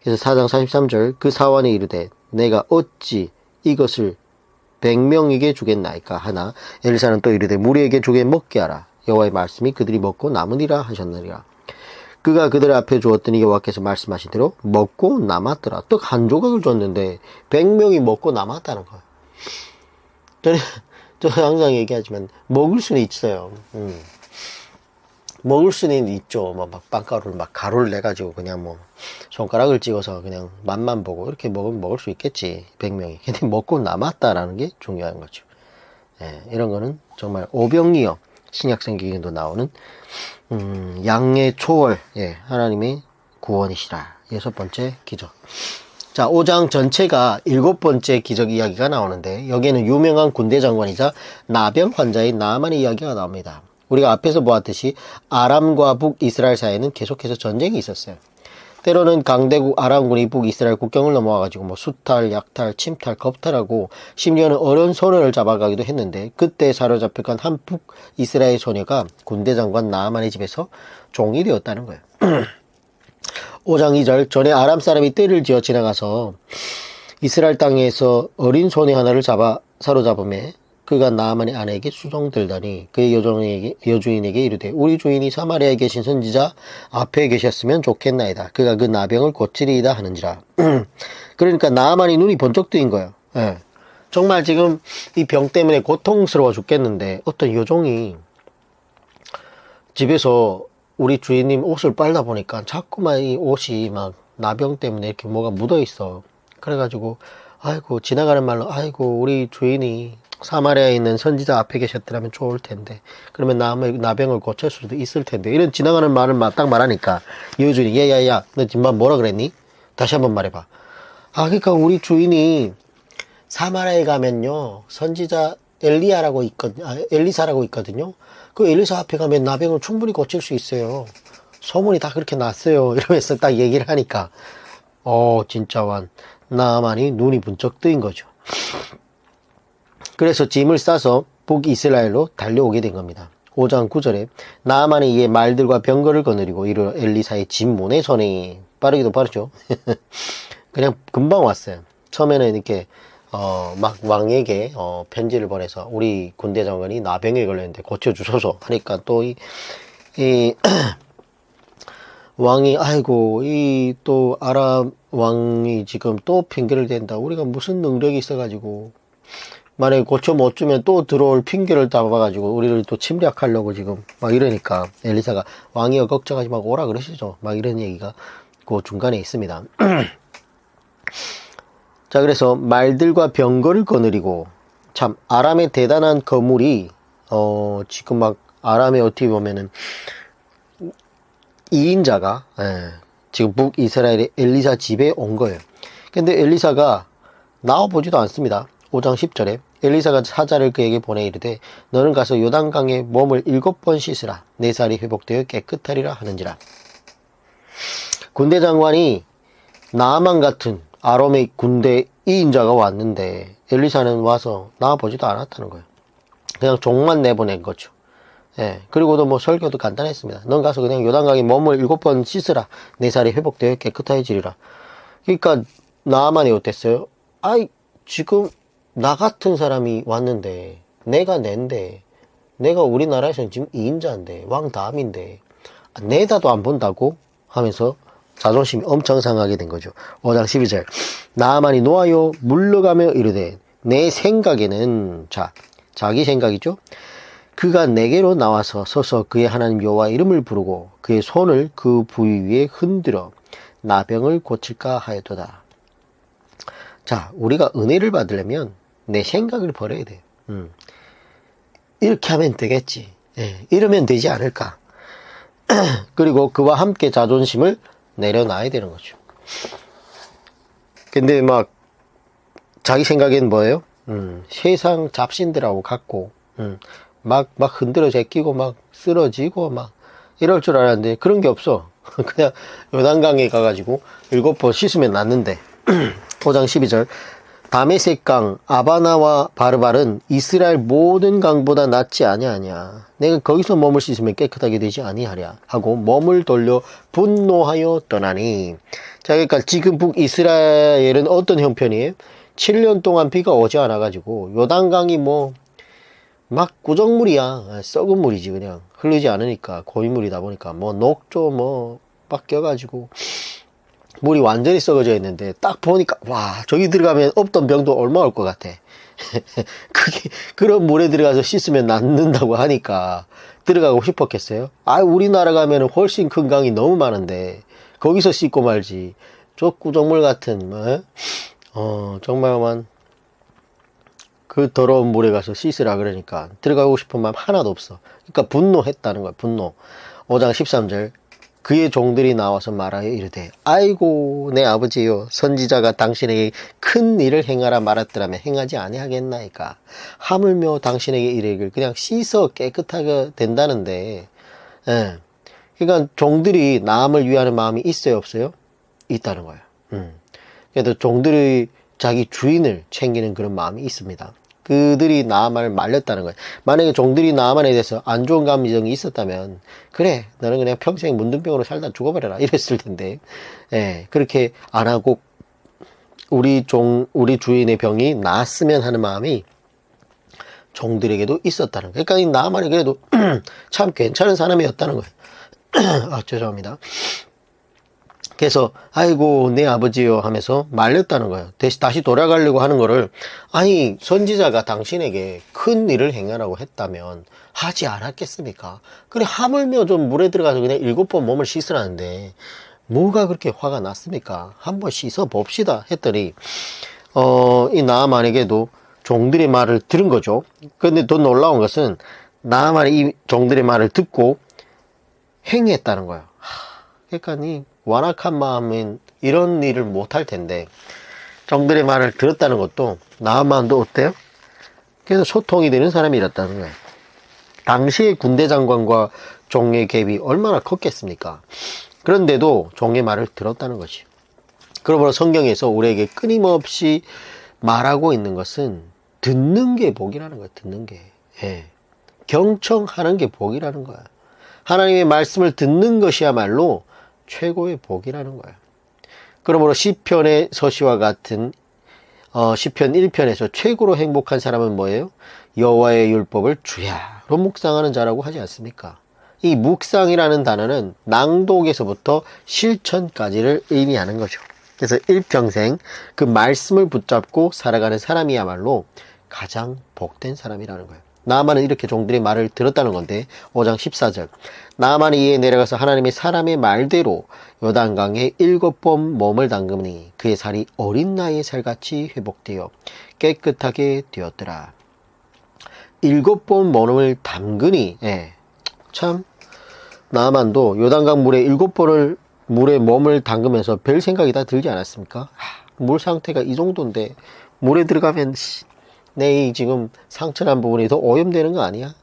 그래서 4장 43절 그 사원이 이르되 내가 어찌 이것을 100명에게 주겠나이까 하나 엘리사는 또 이르되 무리에게 주게 먹게 하라. 여호와의 말씀이 그들이 먹고 남으리라 하셨느니라. 그가 그들 앞에 주었더니 여호와께서 말씀하신 대로 먹고 남았더라. 떡 한 조각을 줬는데 100명이 먹고 남았다는 거예요. 저는 항상 얘기하지만 먹을 수는 있어요. 먹을 수는 있죠. 막 빵가루를 막 가루를 내가지고 그냥 뭐 손가락을 찍어서 그냥 맛만 보고 이렇게 먹으면 먹을 수 있겠지. 100명이. 근데 먹고 남았다라는 게 중요한 거죠. 이런 거는 정말 오병이어 신약성경에도 나오는 양의 초월, 하나님의 구원이시라. 여섯 번째 기적. 자, 5장 전체가 7번째 기적 이야기가 나오는데 여기에는 유명한 군대 장관이자 나병 환자인 나아만의 이야기가 나옵니다. 우리가 앞에서 보았듯이 아람과 북이스라엘 사이에는 계속해서 전쟁이 있었어요. 때로는 강대국 아람군이 북이스라엘 국경을 넘어와가지고 뭐 수탈, 약탈, 침탈, 겁탈하고 심지어는 어려운 소년을 잡아가기도 했는데 그때 사로잡혀간 한 북이스라엘 소녀가 군대 장관 나아만의 집에서 종이 되었다는 거예요. 5장 2절 전에 아람 사람이 떼를 지어 지나가서 이스라엘 땅에서 어린 소녀 하나를 사로잡음에 그가 나아만의 아내에게 수종들더니 그의 여주인에게 이르되 우리 주인이 사마리아에 계신 선지자 앞에 계셨으면 좋겠나이다. 그가 그 나병을 고치리이다 하는지라. 그러니까 나아만이 눈이 번쩍 뜨인 거예요. 정말 지금 이 병 때문에 고통스러워 죽겠는데 어떤 여종이 집에서 우리 주인님 옷을 빨다 보니까 자꾸만 이 옷이 막 나병 때문에 이렇게 뭐가 묻어 있어. 그래가지고 아이고 지나가는 말로 아이고 우리 주인이 사마리아에 있는 선지자 앞에 계셨더라면 좋을 텐데, 그러면 나병을 고칠 수도 있을 텐데, 이런 지나가는 말을 딱 말하니까 여주인이 야야야 너 지금 뭐라 그랬니? 다시 한번 말해봐. 그러니까 우리 주인이 사마리아에 가면요 선지자 엘리사라고 있거든요. 그 엘리사 앞에 가면 나병을 충분히 고칠 수 있어요. 소문이 다 그렇게 났어요. 이러면서 딱 얘기를 하니까 진짜 나만이 눈이 번쩍 뜨인 거죠. 그래서 짐을 싸서 북이스라엘로 달려오게 된 겁니다. 5장 9절에 나아만이 이에 말들과 병거를 거느리고 이르러 엘리사의 집 문에 서니, 빠르기도 빠르죠. 그냥 금방 왔어요. 처음에는 이렇게 막 왕에게 편지를 보내서 우리 군대 장관이 나병에 걸렸는데 고쳐주소서 하니까 또 이 왕이 아이고 이 또 아람 왕이 지금 또 핑계를 댄다. 우리가 무슨 능력이 있어가지고 만약에 고쳐 못 주면 또 들어올 핑계를 잡아가지고 우리를 또 침략하려고 지금 막 이러니까 엘리사가 왕이여 걱정하지 말고 오라 그러시죠. 막 이런 얘기가 그 중간에 있습니다. 자, 그래서 말들과 병거를 거느리고, 참 아람의 대단한 거물이 지금 막 아람에 어떻게 보면은 2인자가 지금 북이스라엘의 엘리사 집에 온 거예요. 근데 엘리사가 나와보지도 않습니다. 5장 10절에 엘리사가 사자를 그에게 보내 이르되 너는 가서 요단강에 몸을 7번 씻으라. 내 살이 회복되어 깨끗하리라 하는지라. 군대 장관이 나아만 같은 아람의 군대 2인자가 왔는데 엘리사는 와서 나와보지도 않았다는 거예요. 그냥 종만 내보낸 거죠. 그리고도 뭐 설교도 간단했습니다. 넌 가서 그냥 요단강에 몸을 7번 씻으라. 내 살이 회복되어 깨끗해지리라. 그러니까 나아만이 어땠어요? 지금 나 같은 사람이 왔는데 내가 낸데 내가 우리나라에서는 지금 2인자인데 왕 다음인데 내다도 안 본다고 하면서 자존심이 엄청 상하게 된 거죠. 5장 12절 나아만이 놓아요 물러가며 이르되 내 생각에는 자기 생각이죠. 그가 내게로 나와서 서서 그의 하나님 여호와 이름을 부르고 그의 손을 그 부위 위에 흔들어 나병을 고칠까 하였도다. 자, 우리가 은혜를 받으려면 내 생각을 버려야 돼. 이렇게 하면 되겠지. 이러면 되지 않을까. 그리고 그와 함께 자존심을 내려놔야 되는 거죠. 근데 막 자기 생각엔 뭐예요? 세상 잡신들하고 같고 막 흔들어 제끼고 막 쓰러지고 막 이럴 줄 알았는데 그런 게 없어. 그냥 요단강에 가가지고 7번 씻으면 낫는데 5장 12절 다메섹강 아바나와 바르발은 이스라엘 모든 강보다 낫지 아니하냐. 내가 거기서 몸을 씻으면 깨끗하게 되지 아니하랴 하고 몸을 돌려 분노하여 떠나니. 자, 그러니까 지금 북이스라엘은 어떤 형편이에요? 7년 동안 비가 오지 않아가지고 요단강이 뭐 막 구정물이야. 썩은 물이지. 그냥 흐르지 않으니까 고인물이다 보니까 뭐 녹조 뭐 막 껴가지고 물이 완전히 썩어져 있는데 딱 보니까 와, 저기 들어가면 없던 병도 얼마 올 것 같아. 그런 물에 들어가서 씻으면 낫는다고 하니까 들어가고 싶었겠어요? 우리나라 가면은 훨씬 큰 강이 너무 많은데 거기서 씻고 말지. 저 구정물 같은 정말만 그 더러운 물에 가서 씻으라 그러니까 들어가고 싶은 마음 하나도 없어. 그러니까 분노했다는 거야. 분노. 5장 13절 그의 종들이 나와서 말하여 이르되 아이고 내 아버지여 선지자가 당신에게 큰 일을 행하라 말했더라면 행하지 아니하겠나이까. 하물며 당신에게 이르기를 그냥 씻어 깨끗하게 된다는데. 그러니까 종들이 남을 위하는 마음이 있어요 없어요? 있다는 거예요. 그래도 종들이 자기 주인을 챙기는 그런 마음이 있습니다. 그들이 나아만을 말렸다는 거예요. 만약에 종들이 나아만에 대해서 안 좋은 감정이 있었다면 그래 너는 그냥 평생 문둥병으로 살다 죽어버려라 이랬을 텐데 그렇게 안 하고 우리 주인의 병이 나았으면 하는 마음이 종들에게도 있었다는 거예요. 그러니까 이 나아만이 그래도 참 괜찮은 사람이었다는 거예요. 죄송합니다. 그래서 아이고 내 아버지요 하면서 말렸다는 거예요. 다시 돌아가려고 하는 거를 선지자가 당신에게 큰 일을 행하라고 했다면 하지 않았겠습니까? 그래 하물며 좀 물에 들어가서 그냥 7번 몸을 씻으라는데 뭐가 그렇게 화가 났습니까? 한번 씻어 봅시다 했더니 이 나아만에게도 종들의 말을 들은 거죠. 그런데 더 놀라운 것은 나아만이 이 종들의 말을 듣고 행했다는 거예요. 그러니까 이 완악한 마음은 이런 일을 못할 텐데 종들의 말을 들었다는 것도 나아만도 어때요? 그래서 소통이 되는 사람이었다는 거예요. 당시의 군대 장관과 종의 갭이 얼마나 컸겠습니까? 그런데도 종의 말을 들었다는 것이요. 그러므로 성경에서 우리에게 끊임없이 말하고 있는 것은 듣는 게 복이라는 거예요. 듣는 게. 예. 경청하는 게 복이라는 거예요. 하나님의 말씀을 듣는 것이야말로 최고의 복이라는 거예요. 그러므로 시편의 서시와 같은 시편 1편에서 최고로 행복한 사람은 뭐예요? 여호와의 율법을 주야로 묵상하는 자라고 하지 않습니까? 이 묵상이라는 단어는 낭독에서부터 실천까지를 의미하는 거죠. 그래서 일평생 그 말씀을 붙잡고 살아가는 사람이야말로 가장 복된 사람이라는 거예요. 나아만은 이렇게 종들의 말을 들었다는 건데 5장 14절 나아만이 이에 내려가서 하나님의 사람의 말대로 요단강에 7번 몸을 담그니 그의 살이 어린 나이의 살같이 회복되어 깨끗하게 되었더라. 7번 몸을 담그니 참 나아만도 요단강 물에 7번을 물에 몸을 담그면서 별 생각이 다 들지 않았습니까? 물 상태가 이 정도인데 물에 들어가면 내 지금 상처난 부분이 더 오염되는 거 아니야?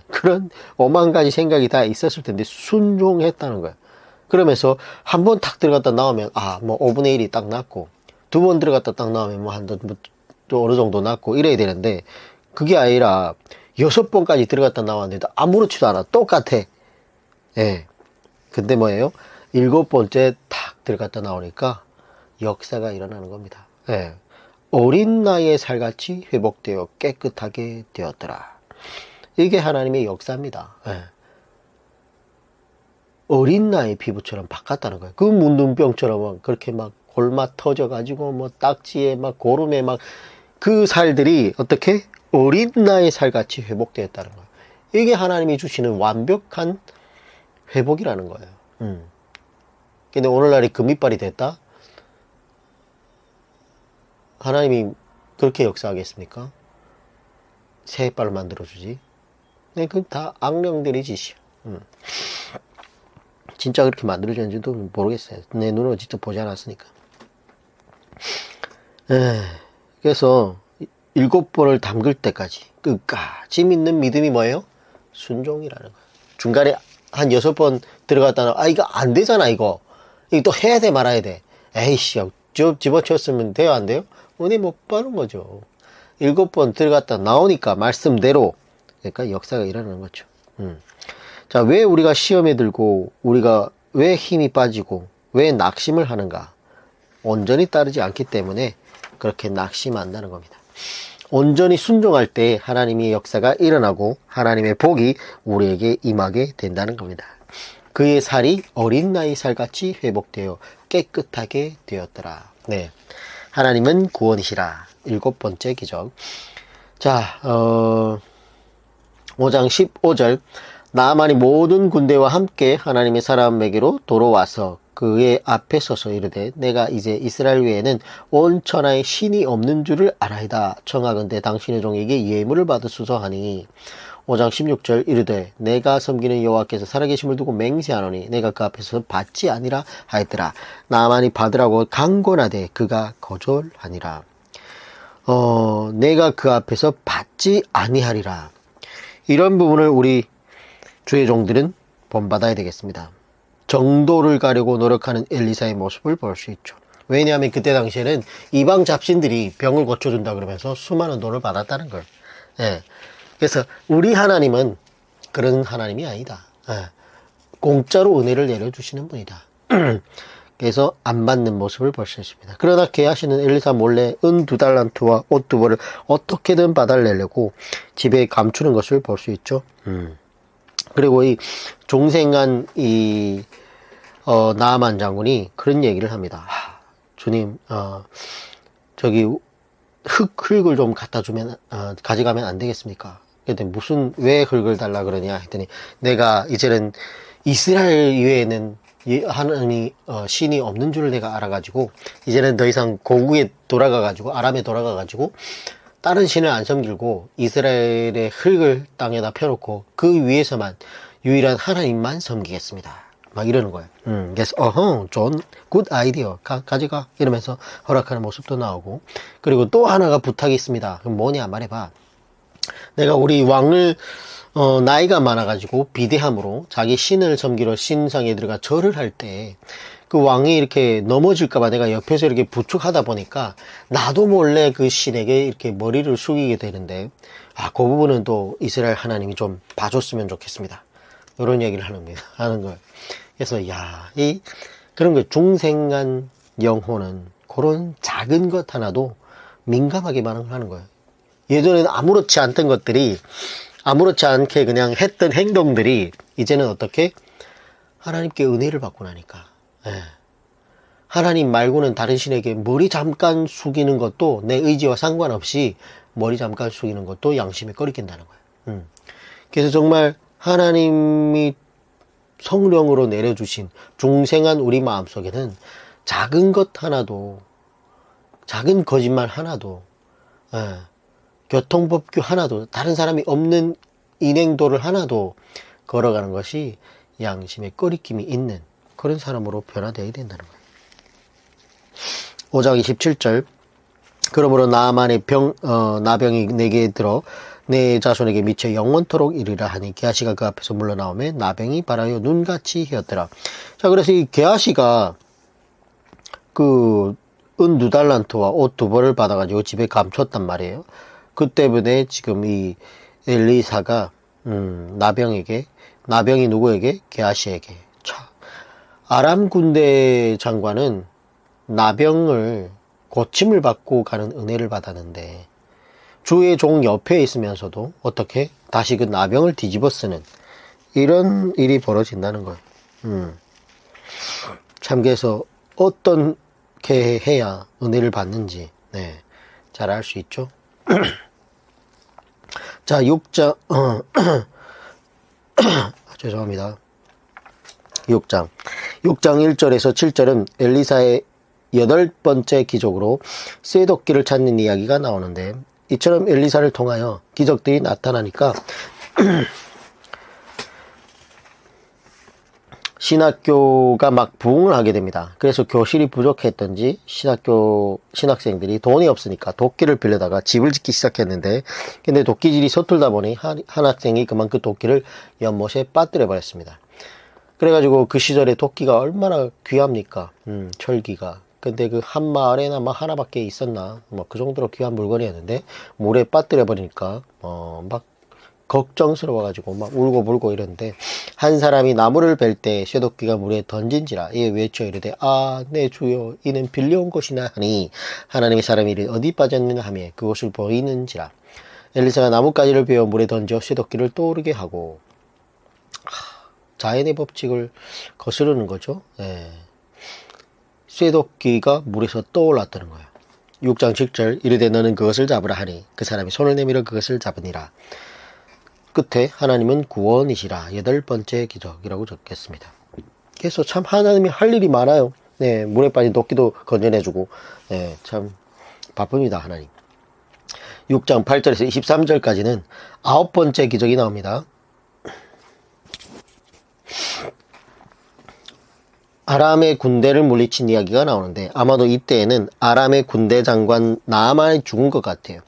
그런 오만 가지 생각이 다 있었을 텐데 순종했다는 거야. 그러면서 한 번 탁 들어갔다 나오면 뭐 5분의 1이 딱 낫고 두 번 들어갔다 딱 나오면 뭐 또 어느 정도 낫고 이래야 되는데 그게 아니라 6번까지 들어갔다 나왔는데도 아무렇지도 않아. 똑같아. 근데 뭐예요? 7번째 탁 들어갔다 나오니까 역사가 일어나는 겁니다. 어린 나이의 살같이 회복되어 깨끗하게 되었더라. 이게 하나님의 역사입니다. 어린 나이 피부처럼 바꿨다는 거예요. 그 문둥병처럼 그렇게 막 골마 터져가지고 뭐 딱지에 막 고름에 막 그 살들이 어떻게 어린 나이의 살같이 회복되었다는 거예요. 이게 하나님이 주시는 완벽한 회복이라는 거예요. 근데 오늘날이 금이빨이 됐다? 하나님이 그렇게 역사하겠습니까? 새빨로 만들어주지. 네, 그건 다 악령들의 짓이야. 진짜 그렇게 만들어졌는지도 모르겠어요. 내 눈으로 직접 보지 않았으니까. 그래서 7번을 담글 때까지 끝까지 믿는 믿음이 뭐예요? 순종이라는 거예요. 중간에 한 6번 들어갔다가 이거 안 되잖아 이거 또 해야 돼 말아야 돼. 에이씨 집어치웠으면 돼요 안 돼요? 은혜 못 받는 거죠. 7번 들어갔다 나오니까 말씀대로 그러니까 역사가 일어나는 거죠. 자, 왜 우리가 시험에 들고 우리가 왜 힘이 빠지고 왜 낙심을 하는가? 온전히 따르지 않기 때문에 그렇게 낙심한다는 겁니다. 온전히 순종할 때 하나님의 역사가 일어나고 하나님의 복이 우리에게 임하게 된다는 겁니다. 그의 살이 어린 나이 살같이 회복되어 깨끗하게 되었더라. 네, 하나님은 구원이시라. 7번째 기적. 자, 5장 15절 나아만이 모든 군대와 함께 하나님의 사람에게로 돌아와서 그의 앞에 서서 이르되 내가 이제 이스라엘 외에는 온 천하에 신이 없는 줄을 알아이다. 청하건대 당신의 종에게 예물을 받으소서 하니 5장 16절 이르되 내가 섬기는 여호와께서 살아계심을 두고 맹세하노니 내가 그 앞에서 받지 아니라 하였더라. 나아만이 받으라고 강권하되 그가 거절하니라. 내가 그 앞에서 받지 아니하리라. 이런 부분을 우리 주의 종들은 본받아야 되겠습니다. 정도를 가려고 노력하는 엘리사의 모습을 볼 수 있죠. 왜냐하면 그때 당시에는 이방 잡신들이 병을 고쳐준다 그러면서 수많은 돈을 받았다는 걸. 그래서 우리 하나님은 그런 하나님이 아니다. 공짜로 은혜를 내려주시는 분이다. 그래서 안 받는 모습을 볼 수 있습니다. 그러나 계하시는 엘리사 몰래 은 2달란트와 옷 2벌을 어떻게든 받아내려고 집에 감추는 것을 볼 수 있죠. 그리고 이 종생한 나아만 장군이 그런 얘기를 합니다. 주님, 저기 흙을 좀 갖다 주면 가져가면 안 되겠습니까? 그랬더니 왜 흙을 달라 그러냐 했더니 내가 이제는 이스라엘 이외에는 하나님 신이 없는 줄을 내가 알아가지고 이제는 더 이상 고국에 돌아가가지고 아람에 돌아가가지고 다른 신을 안 섬기고 이스라엘의 흙을 땅에다 펴놓고 그 위에서만 유일한 하나님만 섬기겠습니다. 막 이러는 거예요. 그래서 좋은 굿 아이디어 가져가 이러면서 허락하는 모습도 나오고, 그리고 또 하나가 부탁이 있습니다. 그럼 뭐냐 말해봐. 내가 우리 왕을 나이가 많아가지고 비대함으로 자기 신을 섬기러 신상에 들어가 절을 할 때 그 왕이 이렇게 넘어질까봐 내가 옆에서 이렇게 부축하다 보니까 나도 몰래 그 신에게 이렇게 머리를 숙이게 되는데, 그 부분은 또 이스라엘 하나님이 좀 봐줬으면 좋겠습니다. 이런 얘기를 하는 거예요. 그래서 그런 거 중생한 영혼은 그런 작은 것 하나도 민감하게 반응을 하는 거예요. 예전에는 아무렇지 않던 것들이, 아무렇지 않게 그냥 했던 행동들이 이제는 어떻게 하나님께 은혜를 받고 나니까, 하나님 말고는 다른 신에게 머리 잠깐 숙이는 것도, 내 의지와 상관없이 머리 잠깐 숙이는 것도 양심에 꺼리낀다는 거예요. 그래서 정말 하나님이 성령으로 내려주신 중생한 우리 마음속에는 작은 것 하나도, 작은 거짓말 하나도, 교통법규 하나도, 다른 사람이 없는 인행도를 하나도 걸어가는 것이 양심에 꺼리낌이 있는 그런 사람으로 변화되어야 된다는 거예요. 5장 27절, 그러므로 나만의 나병이 내게 들어 내 자손에게 미쳐 영원토록 이르라 하니 게하시가 그 앞에서 물러나오매 나병이 발하여 눈같이 휘었더라. 자, 그래서 이 게하시가 그 은 2달란트와 옷 2벌을 받아가지고 집에 감췄단 말이에요. 그 때문에 지금 이 엘리사가 나병이 누구에게? 게하시에게. 자, 아람 군대 장관은 나병을 고침을 받고 가는 은혜를 받았는데 주의 종 옆에 있으면서도 어떻게 다시 그 나병을 뒤집어 쓰는 이런 일이 벌어진다는 거예요. 참, 그래서 어떻게 해야 은혜를 받는지 잘 알 수 있죠. 자, 6장 죄송합니다. 6장 1절에서 7절은 엘리사의 8번째 기적으로 쇠도끼를 찾는 이야기가 나오는데, 이처럼 엘리사를 통하여 기적들이 나타나니까 신학교가 막 부흥을 하게 됩니다. 그래서 교실이 부족했던지 신학생들이 돈이 없으니까 도끼를 빌려다가 집을 짓기 시작했는데, 근데 도끼질이 서툴다 보니 한 학생이 그만 그 도끼를 연못에 빠뜨려 버렸습니다. 그래가지고 그 시절에 도끼가 얼마나 귀합니까? 철기가. 근데 그 한 마을에나 막 하나밖에 있었나? 뭐 그 정도로 귀한 물건이었는데 물에 빠뜨려 버리니까 막 걱정스러워가지고 막 울고불고 이러는데, 한 사람이 나무를 벨 때 쇠도끼가 물에 던진지라 이에 외쳐 이르되 내 주여 이는 빌려온 것이나 하니 하나님의 사람이 이르되 어디 빠졌느냐 하며 그것을 보이는지라. 엘리사가 나뭇가지를 베어 물에 던져 쇠도끼를 떠오르게 하고, 자연의 법칙을 거스르는 거죠. 쇠도끼가 물에서 떠올랐다는 거예요. 6장 7절, 이르되 너는 그것을 잡으라 하니 그 사람이 손을 내밀어 그것을 잡으니라. 끝에 하나님은 구원이시라. 8번째 기적이라고 적겠습니다. 그래서 참 하나님이 할 일이 많아요. 물에 빠진 도끼도 건져내주고, 참 바쁩니다, 하나님. 6장 8절에서 23절까지는 9번째 기적이 나옵니다. 아람의 군대를 물리친 이야기가 나오는데, 아마도 이때에는 아람의 군대 장관 나아만이 죽은 것 같아요.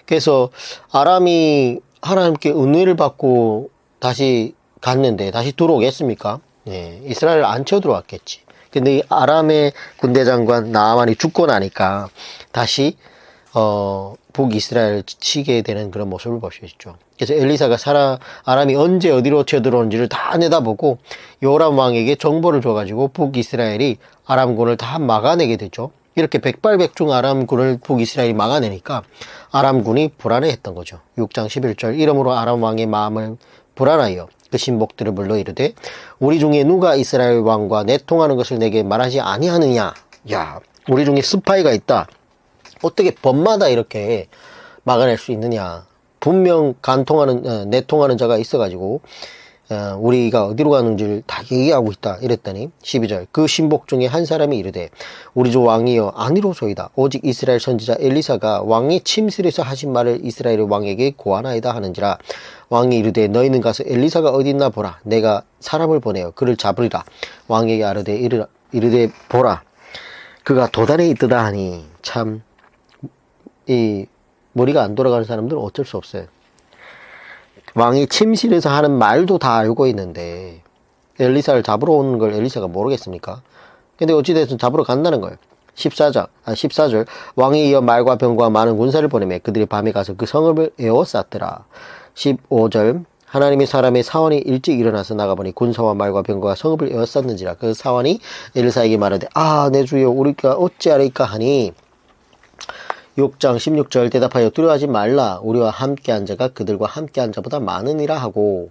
그래서 아람이 하나님께 은혜를 받고 다시 갔는데 다시 들어오겠습니까? 이스라엘을 안 쳐 들어왔겠지. 근데 이 아람의 군대 장관 나아만이 죽고 나니까 다시 북이스라엘을 치게 되는 그런 모습을 볼 수 있죠. 그래서 엘리사가 아람이 언제 어디로 쳐들어오는지를 다 내다보고 요람 왕에게 정보를 줘가지고 북이스라엘이 아람군을 다 막아내게 되죠. 이렇게 백발백중 아람군을 북이스라엘이 막아내니까 아람군이 불안해했던 거죠. 6장 11절, 이러므로 아람 왕의 마음을 불안하여 그 신복들을 불러 이르되 우리 중에 누가 이스라엘 왕과 내통하는 것을 내게 말하지 아니하느냐. 야, 우리 중에 스파이가 있다. 어떻게 범마다 이렇게 막아낼 수 있느냐. 분명 내통하는 자가 있어가지고 우리가 어디로 가는지를 다 얘기하고 있다 이랬더니 12절 그 신복 중에 한 사람이 이르되 우리 주 왕이여 아니로소이다. 오직 이스라엘 선지자 엘리사가 왕의 침실에서 하신 말을 이스라엘 왕에게 고하나이다 하는지라. 왕이 이르되 너희는 가서 엘리사가 어디 있나 보라. 내가 사람을 보내어 그를 잡으리라. 왕에게 이르되 보라 그가 도단에 있더다 하니. 참 이 머리가 안 돌아가는 사람들은 어쩔 수 없어요. 왕이 침실에서 하는 말도 다 알고 있는데 엘리사를 잡으러 오는 걸 엘리사가 모르겠습니까? 근데 어찌됐든 잡으러 간다는 거예요. 14절 왕이 이어 말과 병과 많은 군사를 보내매 그들이 밤에 가서 그 성읍을 에워쌌더라. 15절 하나님의 사람의 사원이 일찍 일어나서 나가보니 군사와 말과 병과 성읍을 에워쌌는지라. 그 사원이 엘리사에게 말하되 내 주여 우리가 어찌하리까 하니 6장 16절 대답하여 두려워하지 말라. 우리와 함께한 자가 그들과 함께한 자보다 많으니라 하고.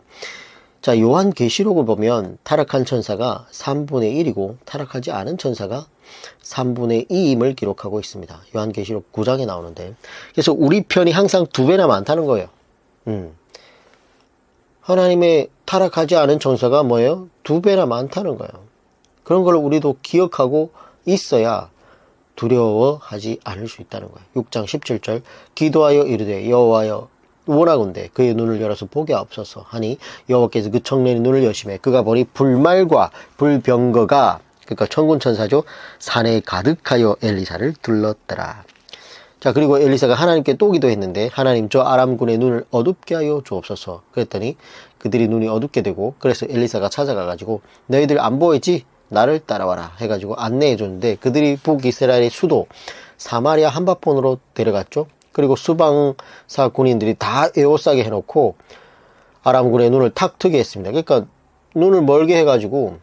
자, 요한계시록을 보면 타락한 천사가 3분의 1이고 타락하지 않은 천사가 3분의 2임을 기록하고 있습니다. 요한계시록 9장에 나오는데. 그래서 우리 편이 항상 2배나 많다는 거예요. 하나님의 타락하지 않은 천사가 뭐예요? 2배나 많다는 거예요. 그런 걸 우리도 기억하고 있어야 두려워하지 않을 수 있다는 거예요. 6장 17절 기도하여 이르되 여호와여 원하건대 그의 눈을 열어서 보게 하옵소서 하니 여호와께서 그 청년의 눈을 여시매 그가 보니 불말과 불병거가 그러니까 천군천사죠. 산에 가득하여 엘리사를 둘렀더라. 자, 그리고 엘리사가 하나님께 또 기도했는데 하나님 저 아람군의 눈을 어둡게 하여 주옵소서. 그랬더니 그들이 눈이 어둡게 되고 그래서 엘리사가 찾아가가지고 너희들 안 보이지? 나를 따라와라 해가지고 안내해 줬는데 그들이 북이스라엘의 수도 사마리아 한바폰으로 데려갔죠. 그리고 수방사 군인들이 다 에워싸게 해놓고 아람군의 눈을 탁 트게 했습니다. 그러니까 눈을 멀게 해가지고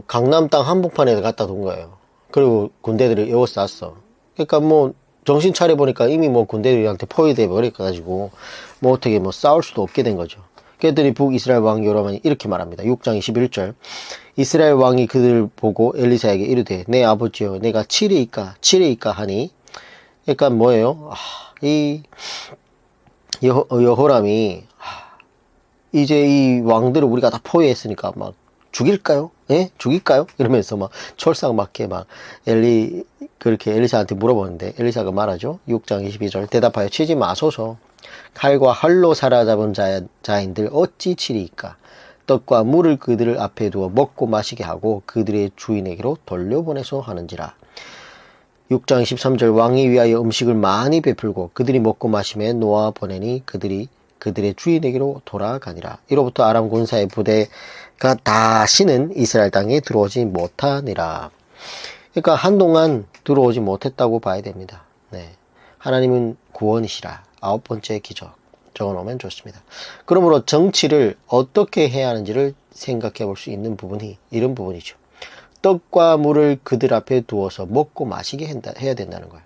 강남 땅 한복판에 갖다 둔 거예요. 그리고 군대들을 에워쌌어. 그러니까 뭐 정신 차려 보니까 이미 뭐 군대들한테 포위돼 버려가지고 뭐 어떻게 뭐 싸울 수도 없게 된 거죠. 그랬더니 북이스라엘 왕 요람이 이렇게 말합니다. 6장 21절 이스라엘 왕이 그들을 보고 엘리사에게 이르되 내 아버지여 내가 치리이까 하니. 그러니까 뭐예요? 이 여호람이 이제 이 왕들을 우리가 다 포위했으니까 막 죽일까요? 예? 죽일까요? 이러면서 막 철상맞게 막 그렇게 엘리사한테 물어보는데 엘리사가 말하죠. 6장 22절 대답하여 치지 마소서. 칼과 활로 사로잡은 자인들 어찌 치리이까. 떡과 물을 그들 앞에 두어 먹고 마시게 하고 그들의 주인에게로 돌려보내소 하는지라. 6장 23절 왕이 위하여 음식을 많이 베풀고 그들이 먹고 마시며 놓아 보내니 그들이 그들의 주인에게로 돌아가니라. 이로부터 아람 군사의 부대가 다시는 이스라엘 땅에 들어오지 못하니라. 그러니까 한동안 들어오지 못했다고 봐야 됩니다. 네. 하나님은 구원이시라. 9번째 기적 적어놓으면 좋습니다. 그러므로 정치를 어떻게 해야 하는지를 생각해 볼 수 있는 부분이 이런 부분이죠. 떡과 물을 그들 앞에 두어서 먹고 마시게 해야 된다는 거예요.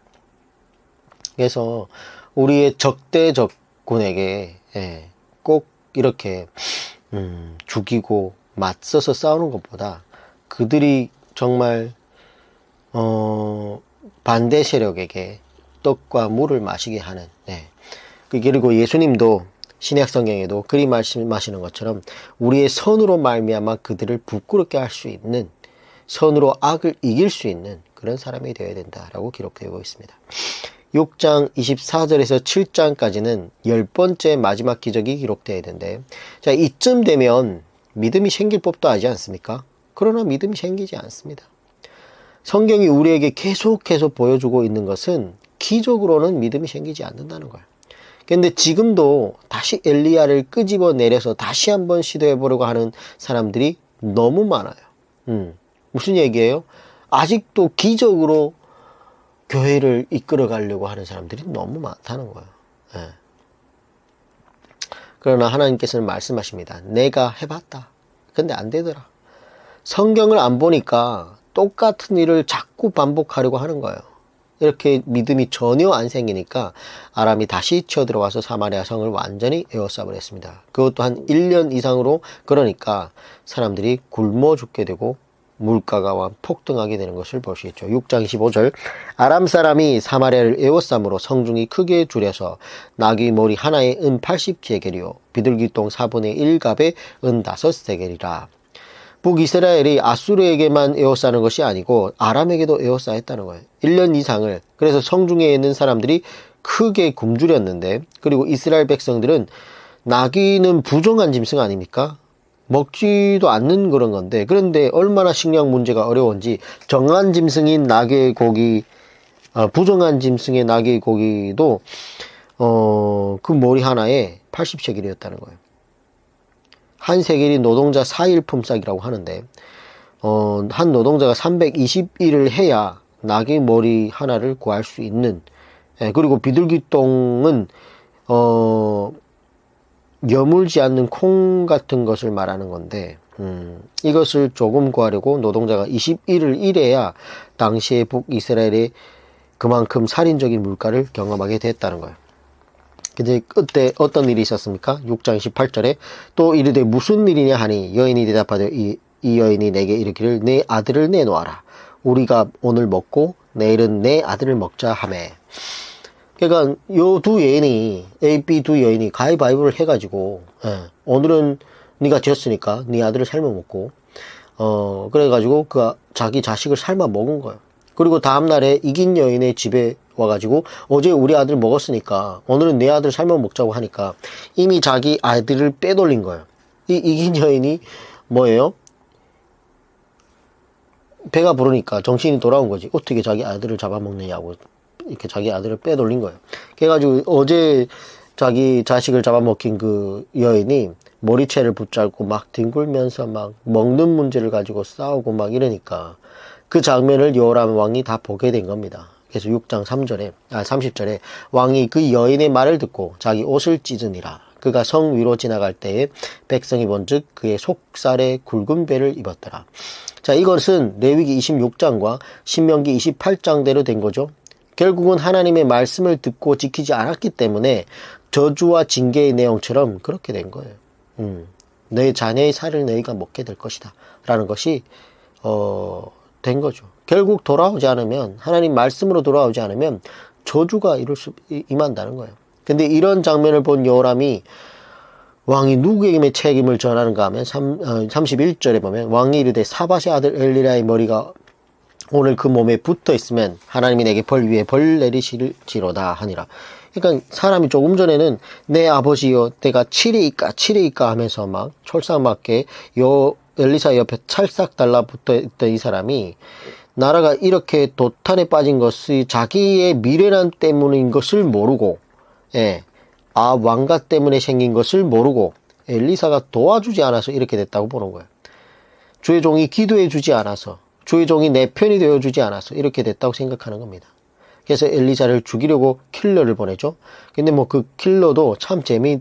그래서 우리의 적대적군에게 꼭 이렇게 죽이고 맞서서 싸우는 것보다 그들이 정말 반대 세력에게 떡과 물을 마시게 하는. 그리고 예수님도 신약 성경에도 그리 말씀하시는 것처럼 우리의 선으로 말미암아 그들을 부끄럽게 할 수 있는, 선으로 악을 이길 수 있는 그런 사람이 되어야 된다라고 기록되고 있습니다. 6장 24절에서 7장까지는 10번째 마지막 기적이 기록되어야 되는데, 자, 이쯤 되면 믿음이 생길 법도 하지 않습니까? 그러나 믿음이 생기지 않습니다. 성경이 우리에게 계속해서 보여주고 있는 것은 기적으로는 믿음이 생기지 않는다는 거예요. 근데 지금도 다시 엘리야를 끄집어 내려서 다시 한번 시도해 보려고 하는 사람들이 너무 많아요. 무슨 얘기예요? 아직도 기적으로 교회를 이끌어 가려고 하는 사람들이 너무 많다는 거예요. 그러나 하나님께서는 말씀하십니다. 내가 해봤다. 근데 안 되더라. 성경을 안 보니까 똑같은 일을 자꾸 반복하려고 하는 거예요. 이렇게 믿음이 전혀 안 생기니까 아람이 다시 치어들어와서 사마리아 성을 완전히 에워싸버렸습니다. 그것도 한 1년 이상으로. 그러니까 사람들이 굶어 죽게 되고 물가가 폭등하게 되는 것을 볼 수 있죠. 6장 25절 아람 사람이 사마리아를 에워싸므로 성중이 크게 줄여서 나귀 머리 하나에 은 80세겔이요 비둘기똥 4분의 1갑에 은 5세겔이라. 북이스라엘이 아수르에게만 에워싸는 것이 아니고 아람에게도 에워싸였다는 거예요. 1년 이상을. 그래서 성중에 있는 사람들이 크게 굶주렸는데, 그리고 이스라엘 백성들은 나귀는 부정한 짐승 아닙니까? 먹지도 않는 그런 건데, 그런데 얼마나 식량 문제가 어려운지 정한 짐승인 나귀의 고기, 부정한 짐승의 나귀의 고기도 그 머리 하나에 80세겔이었다는 거예요. 한 세겔이 노동자 4일 품삯이라고 하는데, 한 노동자가 320일을 해야 나귀 머리 하나를 구할 수 있는, 그리고 비둘기똥은 여물지 않는 콩 같은 것을 말하는 건데, 이것을 조금 구하려고 노동자가 20일을 일해야 당시의 북이스라엘이 그만큼 살인적인 물가를 경험하게 됐다는 거예요. 근데 그때 어떤 일이 있었습니까? 6장 18절에 또 이르되 무슨 일이냐 하니 여인이 대답하되 이 여인이 내게 이르기를 내 아들을 내놓아라. 우리가 오늘 먹고 내일은 내 아들을 먹자 하매. 그러니까 요 두 여인이 A, B 두 여인이 가위바위보를 해가지고 오늘은 네가 졌으니까 네 아들을 삶아 먹고 그래가지고 그 자기 자식을 삶아 먹은 거예요. 그리고 다음날에 이긴 여인의 집에 와가지고 어제 우리 아들 먹었으니까 오늘은 내 아들 삶아 먹자고 하니까 이미 자기 아들을 빼돌린 거예요. 이 이긴 여인이 뭐예요? 배가 부르니까 정신이 돌아온 거지. 어떻게 자기 아들을 잡아먹느냐고 이렇게 자기 아들을 빼돌린 거예요. 그래가지고 어제 자기 자식을 잡아먹힌 그 여인이 머리채를 붙잡고 막 뒹굴면서 막 먹는 문제를 가지고 싸우고 막 이러니까 그 장면을 여호람 왕이 다 보게 된 겁니다. 그래서 6장 30절에 왕이 그 여인의 말을 듣고 자기 옷을 찢으니라. 그가 성 위로 지나갈 때에 백성이 본즉 그의 속살에 굵은 배를 입었더라. 자, 이것은 레위기 26장과 신명기 28장대로 된 거죠. 결국은 하나님의 말씀을 듣고 지키지 않았기 때문에 저주와 징계의 내용처럼 그렇게 된 거예요. 내 자녀의 살을 너희가 먹게 될 것이다 라는 것이 된 거죠. 결국 돌아오지 않으면, 하나님 말씀으로 돌아오지 않으면 저주가 임한다는 거예요. 근데 이런 장면을 본 여호람이 왕이 누구에게 책임을 전하는가 하면 31절에 보면 왕이 이르되 사밧의 아들 엘리야의 머리가 오늘 그 몸에 붙어 있으면 하나님이 내게 벌 위에 벌 내리실지로다 하니라. 그러니까 사람이 조금 전에는 내 아버지여 내가 치리이까 하면서 막 철상맞게 엘리사 옆에 찰싹 달라붙어 있던 이 사람이 나라가 이렇게 도탄에 빠진 것이 자기의 미련함 때문인 것을 모르고, 왕가 때문에 생긴 것을 모르고 엘리사가 도와주지 않아서 이렇게 됐다고 보는 거예요. 주의 종이 기도해 주지 않아서, 주의 종이 내 편이 되어주지 않아서 이렇게 됐다고 생각하는 겁니다. 그래서 엘리사를 죽이려고 킬러를 보내죠. 근데 뭐 그 킬러도 참 재미있어요.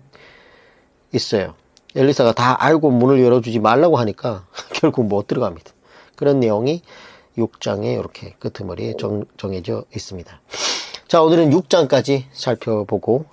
엘리사가 다 알고 문을 열어주지 말라고 하니까 결국 못 들어갑니다. 그런 내용이 6장에 이렇게 끄트머리에 정해져 있습니다. 자, 오늘은 6장까지 살펴보고